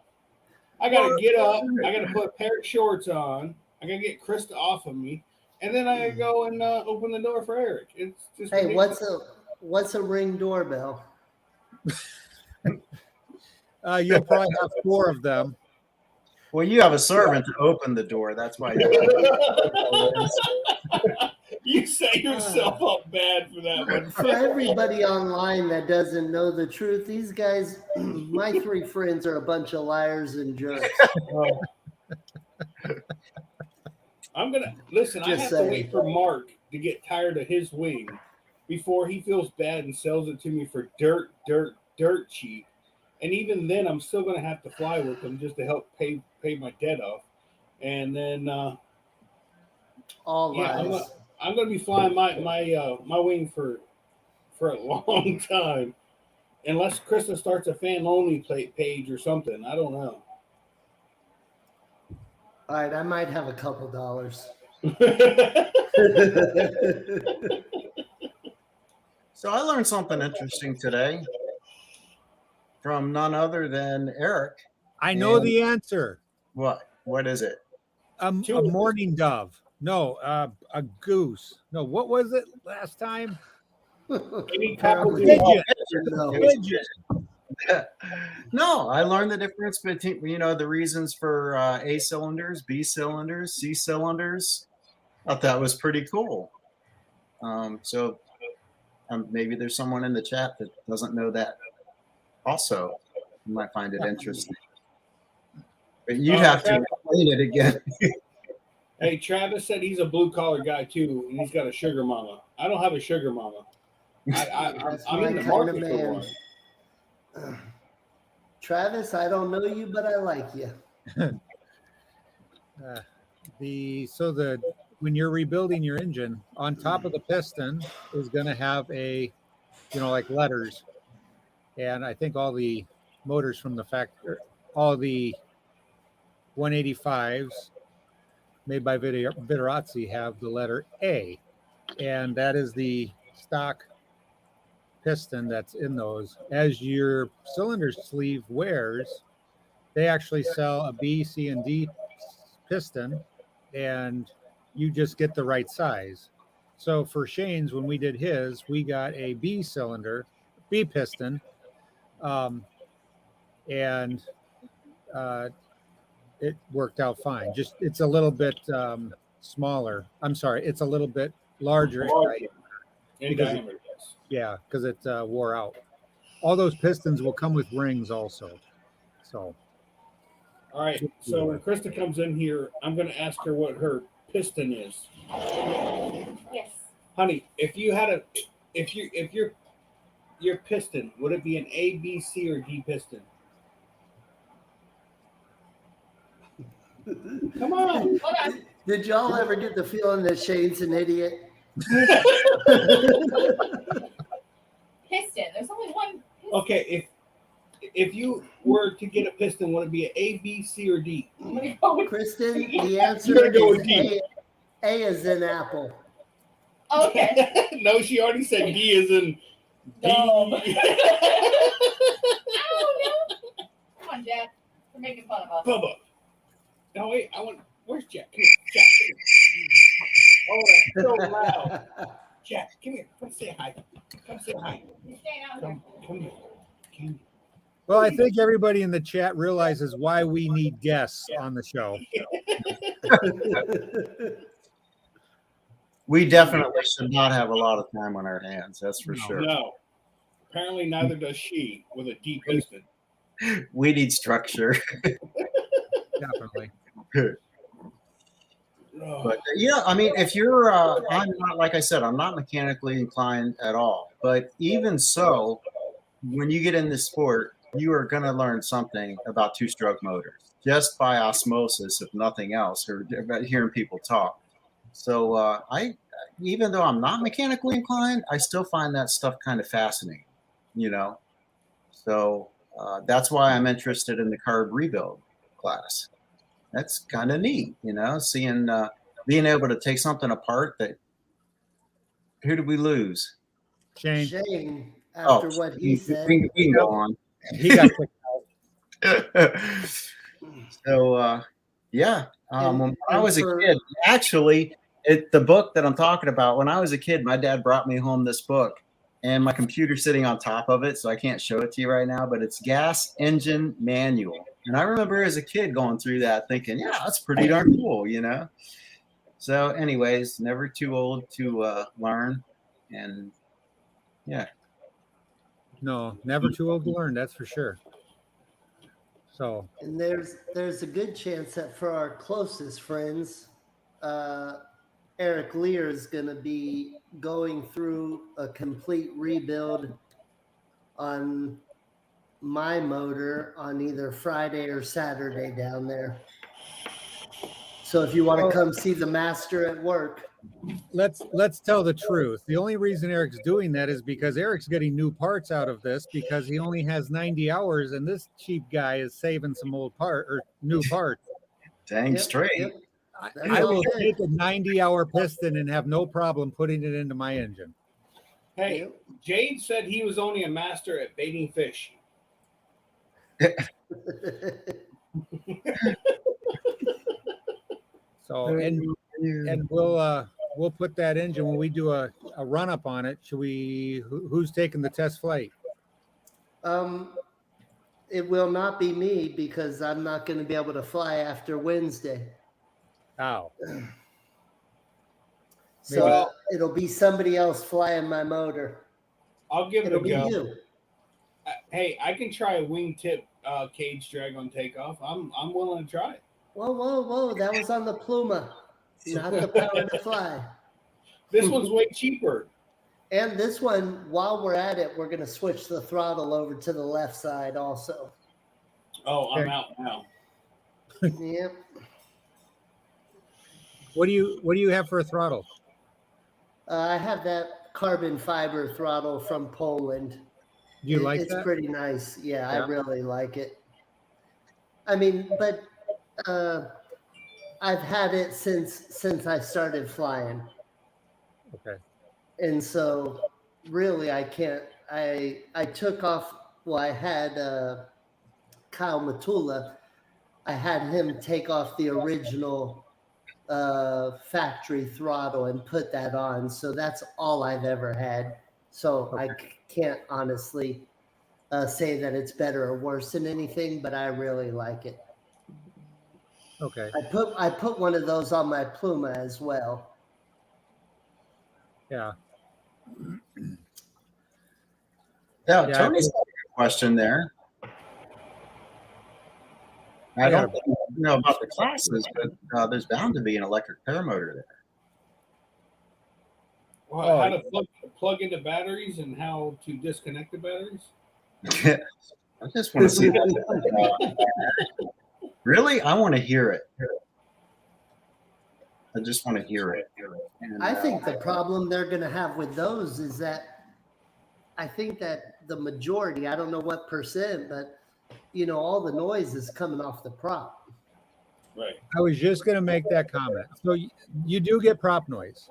I gotta get up. I gotta put a pair of shorts on. I gotta get Krista off of me, and then I gotta go and open the door for Eric. It's just ridiculous. what's a Ring doorbell? You'll probably have 4 of them. Well, you have a servant to open the door. That's why. You set yourself up bad for that one. For everybody online that doesn't know the truth, these guys, my 3 friends are a bunch of liars and jerks. I'm gonna listen. I have to wait for Mark to get tired of his wing before he feels bad and sells it to me for dirt cheap. And even then, I'm still gonna have to fly with him just to help pay my debt off. And then, I'm gonna be flying my wing for a long time, unless Krista starts a fan only page or something. I don't know. All right, I might have a couple dollars. So I learned something interesting today from none other than Eric. I know the answer. What? What is it? A mourning dove. No, a goose. No, what was it last time? Any Apparently, Pigeon. no. Pigeon. No, I learned the difference between the reasons for A cylinders, B cylinders, C cylinders. I thought that was pretty cool. So maybe there's someone in the chat that doesn't know that. Also, you might find it interesting. But you'd have to explain it again. Hey, Travis said he's a blue collar guy too, and he's got a sugar mama. I don't have a sugar mama. I'm in the market for one. Travis, I don't know you, but I like you. When you're rebuilding your engine, on top of the piston is going to have like letters, and I think all the motors from the factory, all the 185s made by Viterazzi have the letter A, and that is the stock piston that's in those. As your cylinder sleeve wears, they actually sell a B, C, and D piston, and you just get the right size. So for Shane's, when we did his, we got a B piston, and it worked out fine. Just it's a little bit smaller. I'm sorry, it's a little bit larger. In diameter, yes. Yeah, because it wore out. All those pistons will come with rings also. So. All right. So when Krista comes in here, I'm going to ask her what her piston is. Yes. Honey, if your piston, would it be an A, B, C, or D piston? Come on. Hold on. Did y'all ever get the feeling that Shane's an idiot? Piston. There's only one piston. Okay, if you were to get a piston, would it be an A, B, C, or D? I'm gonna go with Kristen, the You're answer gonna go is with D. A is in apple. okay. No, she already said D is in D. Dumb. Oh no. Come on, Jack. You're making fun of us. Bubba. No, wait, where's Jack? Come here, Jack. Oh, that's so loud. Jack, come here. Come say hi. Come say hi. You're staying out here. Come here. Come here. Well, I think everybody in the chat realizes why we need guests on the show. We definitely should not have a lot of time on our hands. That's for sure. No. Apparently, neither does she with a D piston. We need structure. Definitely. But I mean, if you're, I'm not, like I said, I'm not mechanically inclined at all. But even so, when you get in this sport, you are going to learn something about two-stroke motors just by osmosis, if nothing else, or about hearing people talk. So even though I'm not mechanically inclined, I still find that stuff kind of fascinating, So that's why I'm interested in the carb rebuild class. That's kind of neat, seeing, being able to take something apart that, who did we lose? Shane. Shane, after what he said. We can go on. He got kicked out. So, when I was a kid, actually, the book that I'm talking about, when I was a kid, my dad brought me home this book, and my computer's sitting on top of it, so I can't show it to you right now, but it's Gas Engine Manual. And I remember as a kid going through that thinking, yeah, that's pretty darn cool, So anyways, never too old to learn. And yeah. No, never too old to learn. That's for sure. So. And there's a good chance that for our closest friends, Eric Lear is going to be going through a complete rebuild on my motor on either Friday or Saturday down there. So if you want to come see the master at work. Let's tell the truth. The only reason Eric's doing that is because Eric's getting new parts out of this because he only has 90 hours and this cheap guy is saving some old part or new parts. Dang straight. Yep. I will take a 90-hour piston and have no problem putting it into my engine. Hey, Jade said he was only a master at baiting fish. So and we'll put that engine when we do a run up on it. Should we? Who's taking the test flight? It will not be me because I'm not going to be able to fly after Wednesday. Oh, So Well, it'll be somebody else flying my motor. I'll give it It'll a be go. you. Hey, I can try a wingtip cage drag on takeoff. I'm willing to try it. Whoa, whoa, whoa. That was on the Pluma, not the Power to Fly. This one's way cheaper. And this one, while we're at it, we're going to switch the throttle over to the left side also. Oh, I'm Okay. out now. Yep. what do you have for a throttle? I have that carbon fiber throttle from Poland. Do you like It's that? pretty nice. Yeah, I Yeah. really like it. I mean, but I've had it since I started flying. Okay. And so really I can't I took off. Well, I had Kyle Matula. I had him take off the original factory throttle and put that on. So that's all I've ever had. So I can't honestly say that it's better or worse than anything, but I really like it. Okay. I put one of those on my Pluma as well. Yeah. Yeah, Yeah, Tony's got a question there. I don't know about the classes, but there's bound to be an electric paramotor Well, how to plug into batteries and how to disconnect the batteries? there. I just want to see that. Really? I want to hear it. I just want to hear it. And, I think the problem they're going to have with those is that I think that the majority, I don't know what percent, but you know, all the noise is coming off the prop. Right. I was just going to make that comment. So you do get prop noise,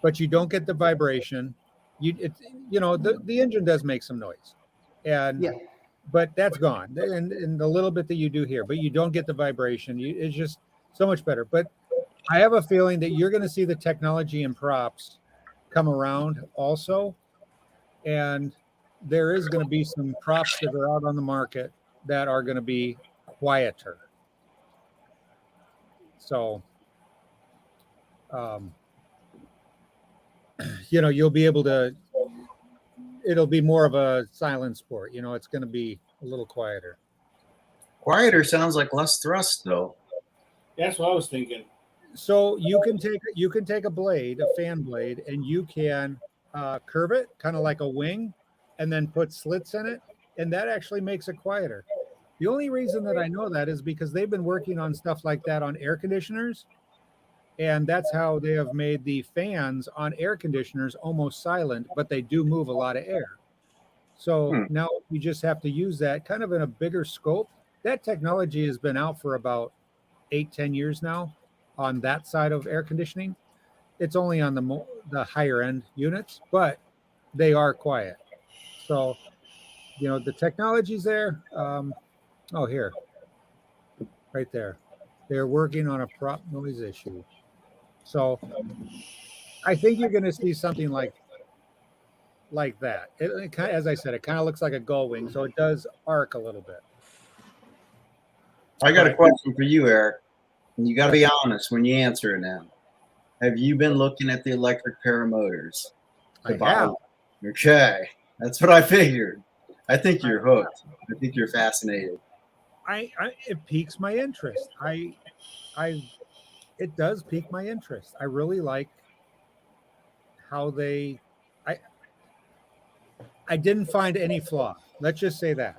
but you don't get the vibration. The engine does make some noise, and Yeah. but that's gone. And the little bit that you do here, but you don't get the vibration. It's just so much better. But I have a feeling that you're going to see the technology in props come around also, and there is going to be some props that are out on the market that are going to be quieter. So, you'll be able to, it'll be more of a silent sport. It's going to be a little quieter. Quieter sounds like less thrust, though. That's what I was thinking. So you can take a blade, a fan blade, and you can curve it kind of like a wing, and then put slits in it, and that actually makes it quieter. The only reason that I know that is because they've been working on stuff like that on air conditioners, and that's how they have made the fans on air conditioners almost silent, but they do move a lot of air. So now you just have to use that kind of in a bigger scope. That technology has been out for about 8-10 years now on that side of air conditioning. It's only on the higher end units, but they are quiet. So, the technology's there. Here, right there. They're working on a prop noise issue. So I think you're going to see something like that. As I said, it kind of looks like a gull wing, so it does arc a little bit. I got a question for you, Eric. And you got to be honest when you answer it now. Have you been looking at the electric paramotors? I have. Okay. That's what I figured. I think you're hooked. I think you're fascinated. It piques my interest. It does pique my interest. I really like how I didn't find any flaw. Let's just say that.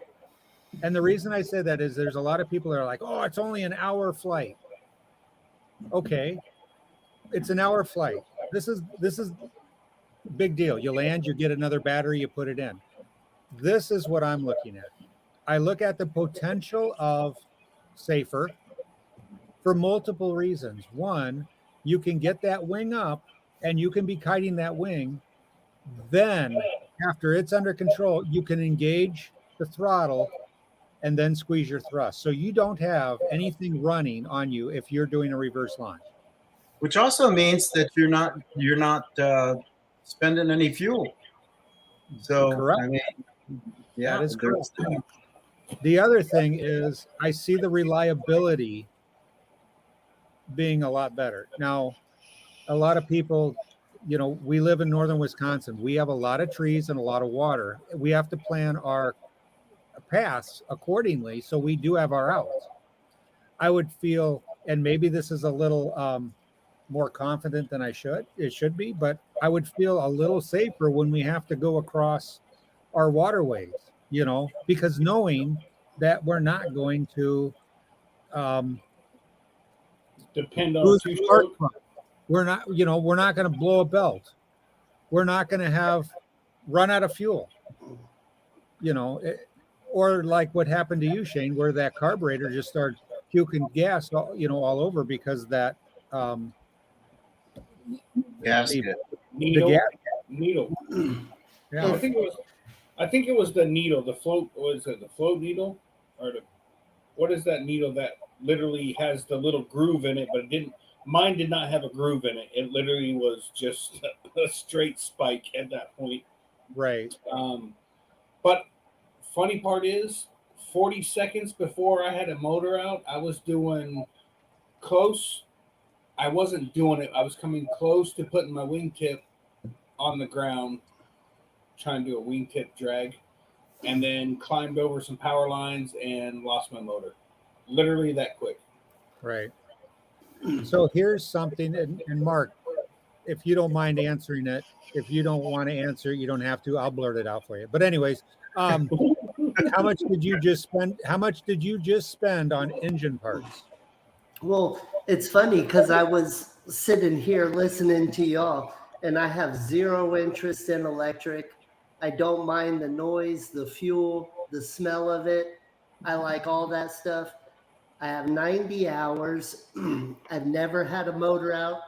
And the reason I say that is there's a lot of people that are like, oh, it's only an hour flight. Okay. It's an hour flight. This is big deal. You land, you get another battery, you put it in. This is what I'm looking at. I look at the potential of safer for multiple reasons. One, you can get that wing up and you can be kiting that wing. Then after it's under control, you can engage the throttle and then squeeze your thrust. So you don't have anything running on you if you're doing a reverse launch. Which also means that you're not spending any fuel. So Correct. I mean, yeah, That is there's correct. The other thing is I see the reliability being a lot better. Now, a lot of people, we live in northern Wisconsin. We have a lot of trees and a lot of water. We have to plan our paths accordingly. So we do have our outs. I would feel, and maybe this is a little more confident than it should be, but I would feel a little safer when we have to go across our waterways, because knowing that we're not going to Depend on lose two a spark stroke. plug. We're not going to blow a belt. We're not going to have run out of fuel, or like what happened to you, Shane, where that carburetor just started puking gas, all over because that, gasket. the Needle. gas. Needle. Yeah. I think it was the needle. The float, was it the float needle, or what is that needle that literally has the little groove in it? But it didn't. Mine did not have a groove in it. It literally was just a straight spike at that point. Right. But funny part is, 40 seconds before I had a motor out, I was doing close. I wasn't doing it. I was coming close to putting my wingtip on the ground, trying to do a wingtip drag, and then climbed over some power lines and lost my motor. Literally that quick. Right. So here's something, and Mark, if you don't mind answering it, if you don't want to answer, you don't have to. I'll blurt it out for you. But anyways, how much did you just spend? How much did you just spend on engine parts? Well, it's funny because I was sitting here listening to y'all, and I have zero interest in electric. I don't mind the noise, the fuel, the smell of it. I like all that stuff. I have 90 hours. I've never had a motor out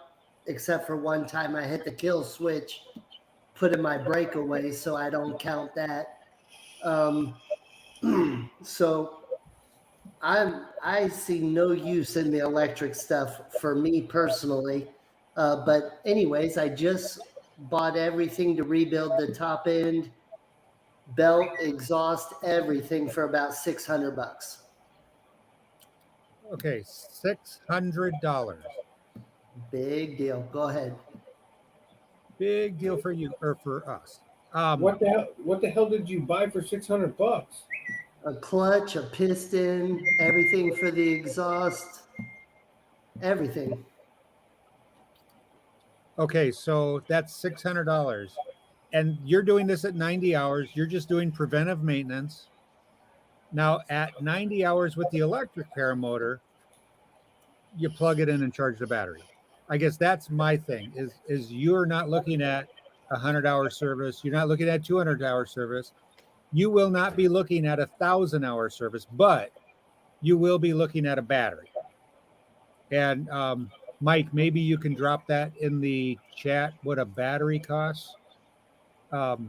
except for one time I hit the kill switch, putting my brake away, so I don't count that. So I see no use in the electric stuff for me personally. But anyways, I just bought everything to rebuild the top end, belt, exhaust, everything for about $600. Okay, $600. Big deal. Go ahead. Big deal for you or for us. What the hell did you buy for $600? A clutch, a piston, everything for the exhaust, everything. Okay, so that's $600. And you're doing this at 90 hours. You're just doing preventive maintenance. Now, at 90 hours with the electric paramotor, you plug it in and charge the battery. I guess that's my thing is you're not looking at 100-hour service. You're not looking at 200-hour service. You will not be looking at 1,000-hour service, but you will be looking at a battery. And Mike, maybe you can drop that in the chat, what a battery costs. Because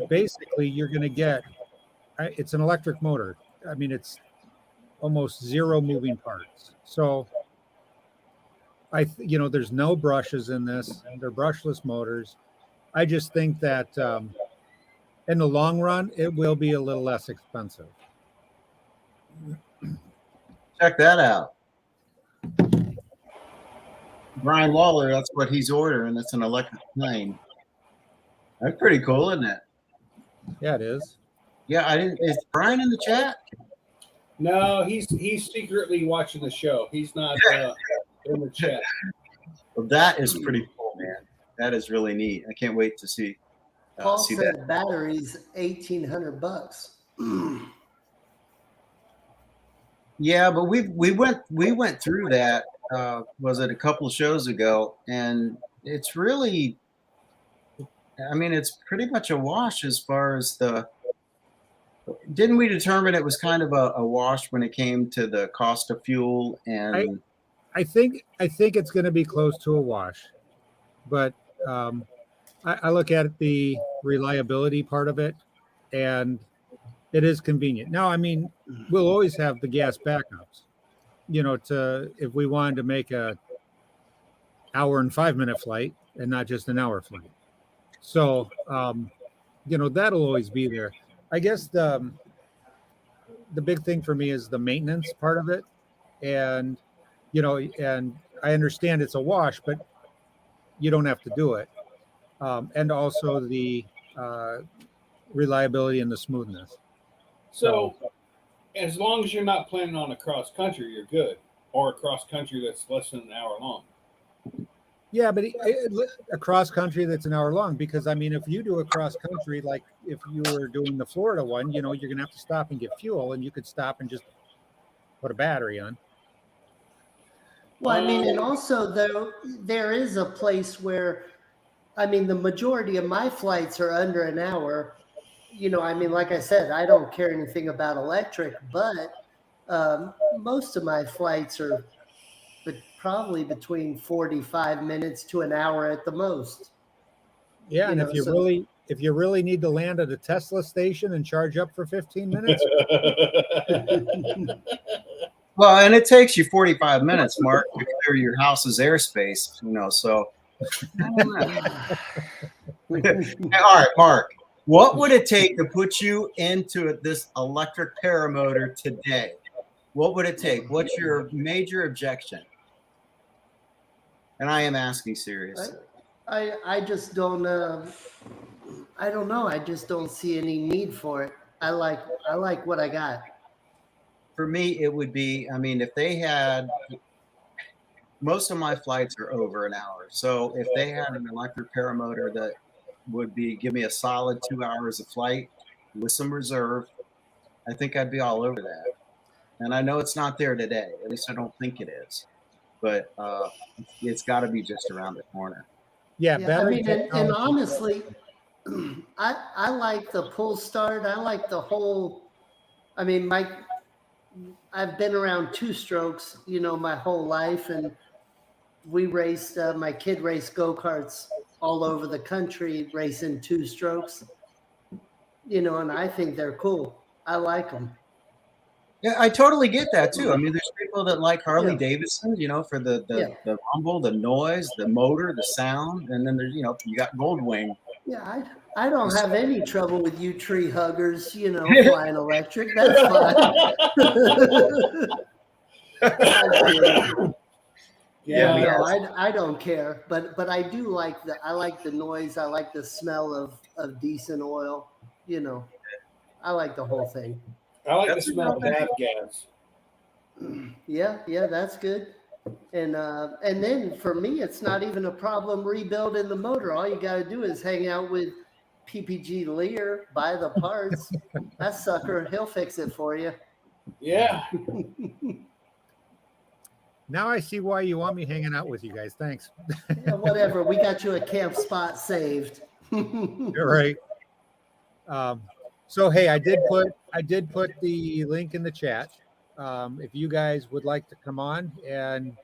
basically you're going to get, it's an electric motor. I mean, it's almost zero moving parts. So there's no brushes in this. They're brushless motors. I just think that in the long run, it will be a little less expensive. Check that out. Brian Waller, that's what he's ordering. It's an electric plane. That's pretty cool, isn't it? Yeah, it is. Yeah, I didn't. Is Brian in the chat? No, he's secretly watching the show. He's not in the chat. Well, that is pretty cool, man. That is really neat. I can't wait to see Paul see said that. batteries $1,800. Yeah, but we went through that. Was it a couple of shows ago? And it's really, I mean, it's pretty much a wash as far as the. Didn't we determine it was kind of a wash when it came to the cost of fuel and? I think it's going to be close to a wash, but I look at the reliability part of it, and It is convenient. Now, I mean, we'll always have the gas backups, to if we wanted to make a hour and 5 minute flight and not just an hour flight. So, that'll always be there. I guess the big thing for me is the maintenance part of it. And, and I understand it's a wash, but you don't have to do it. And also the reliability and the smoothness. So, as long as you're not planning on a cross country, you're good, or a cross country that's less than an hour long. Yeah, but a cross country that's an hour long, because I mean, if you do a cross country, like if you were doing the Florida one, you're going to have to stop and get fuel, and you could stop and just put a battery on. Well, I mean, and also there is a place where, I mean, the majority of my flights are under an hour. I mean, like I said, I don't care anything about electric, but most of my flights are probably between 45 minutes to an hour at the most. Yeah, and if you really need to land at a Tesla station and charge up for 15 minutes. Well, and it takes you 45 minutes, Mark, to clear your house's airspace, so. All right, Mark, what would it take to put you into this electric paramotor today? What would it take? What's your major objection? And I am asking seriously. I just don't, I don't know. I just don't see any need for it. I like what I got. For me, it would be, I mean, if they had, most of my flights are over an hour. So if they had an electric paramotor that would give me a solid 2 hours of flight with some reserve, I think I'd be all over that. And I know it's not there today. At least I don't think it is. But it's got to be just around the corner. Yeah, I mean, and honestly, I like the pull start. I like the whole. I mean, I've been around two strokes, my whole life, and we raced. My kid raced go-karts all over the country, racing two strokes. And I think they're cool. I like them. Yeah, I totally get that too. I mean, there's people that like Harley Davidson, for the rumble, the noise, the motor, the sound, and then there's you got Goldwing. Yeah, I don't have any trouble with you tree huggers, flying electric. That's fine. I don't care, but I do like the noise. I like the smell of decent oil. I like the whole thing. I like the smell of bath gas. Yeah, that's good. And then for me, it's not even a problem rebuilding the motor. All you got to do is hang out with PPG Lear, buy the parts. That sucker, he'll fix it for you. Yeah. Now I see why you want me hanging out with you guys. Thanks. Yeah, whatever. We got you a camp spot saved. You're right. So hey, I did put the link in the chat. If you guys would like to come on and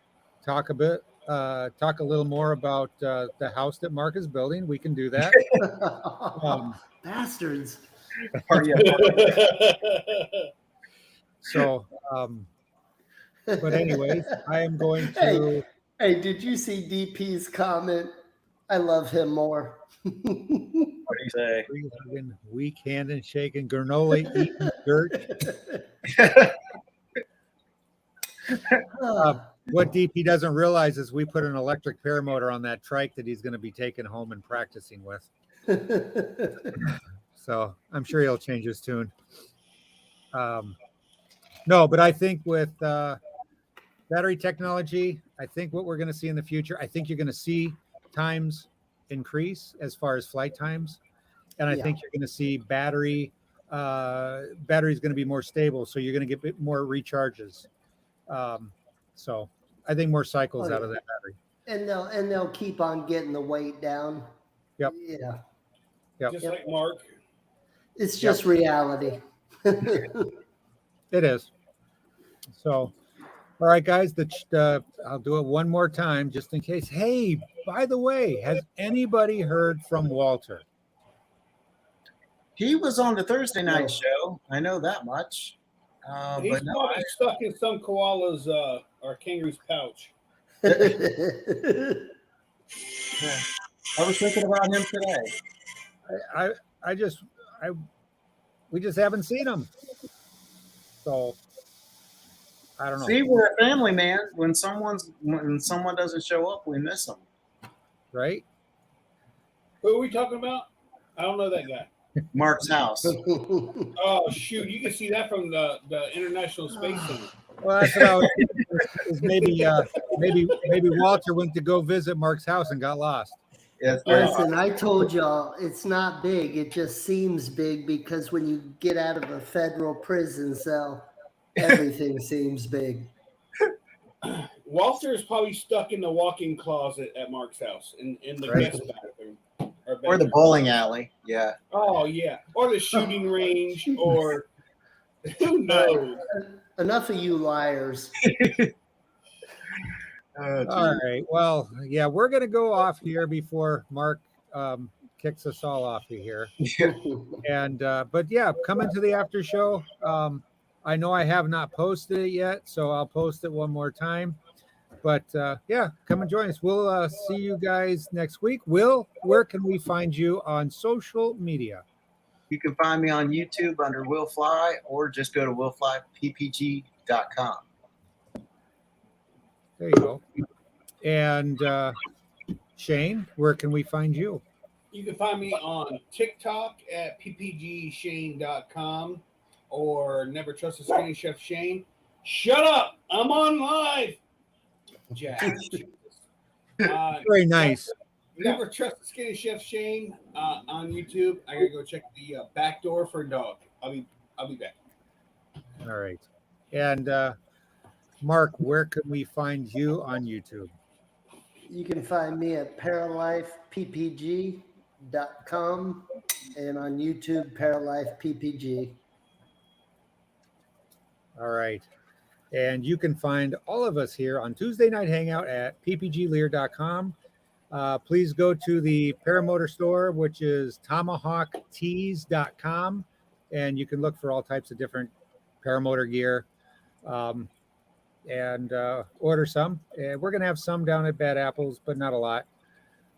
talk a little more about the house that Mark is building, we can do that. Bastards. So, but anyways, I am going to. Hey, did you see DP's comment? I love him more. What do you say? Weak hand and shaking, granola eating dirt. What DP doesn't realize is we put an electric paramotor on that trike that he's going to be taking home and practicing with. So I'm sure he'll change his tune. No, but I think with battery technology, I think what we're going to see in the future, I think you're going to see times increase as far as flight times. And I think you're going to see battery's going to be more stable. So you're going to get more recharges. So I think more cycles out of that battery. And they'll keep on getting the weight down. Yep. Yeah. Yep. Just like Mark. It's just reality. It is. So, all right, guys, I'll do it one more time just in case. Hey, by the way, has anybody heard from Walter? He was on the Thursday night show, so. I know that much. He's But no, probably stuck in some koala's or kangaroo's pouch. I was thinking about him today. I just we just haven't seen him. So I don't know. See, we're a family, man. When someone doesn't show up, we miss them. Right? Who are we talking about? I don't know that guy. Mark's house. Oh shoot! You can see that from the International Space Center. Well, that's what I was thinking, is maybe Walter went to go visit Mark's house and got lost. Yes, Listen, I told y'all it's not big. It just seems big because when you get out of a federal prison cell, everything seems big. Walter is probably stuck in the walk-in closet at Mark's house in the Right. guest bathroom or the bowling alley. Yeah. Oh yeah, or the shooting range, or who knows? Enough of you liars. All right. Well, yeah, we're gonna go off here before Mark kicks us all off of here. And but yeah, come into the after show. I know I have not posted it yet, so I'll post it one more time. But yeah, come and join us. We'll see you guys next week. Will, where can we find you on social media? You can find me on YouTube under Will Fly, or just go to willflyppg.com. There you go. And Shane, where can we find you? You can find me on TikTok at ppgshane.com or Never Trust a Skinny Chef Shane. Shut up! I'm on live. Jack. Very nice. Never Trust a Skinny Chef Shane on YouTube. I gotta go check the back door for a dog. I'll be back. All right. And Mark, where can we find you on YouTube? You can find me at paralifeppg.com and on YouTube, paralifeppg. All right. And you can find all of us here on Tuesday Night Hangout at ppglear.com. Please go to the Paramotor store, which is tomahawktees.com, and you can look for all types of different paramotor gear and order some. And we're going to have some down at Bad Apples, but not a lot.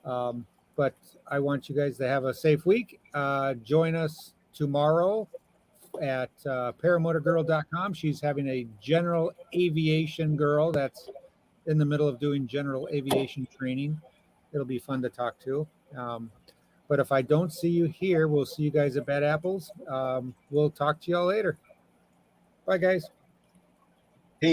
But I want you guys to have a safe week. Join us tomorrow at paramotorgirl.com. She's having a general aviation girl that's in the middle of doing general aviation training. It'll be fun to talk to. But if I don't see you here, we'll see you guys at Bad Apples. We'll talk to y'all later. Bye, guys.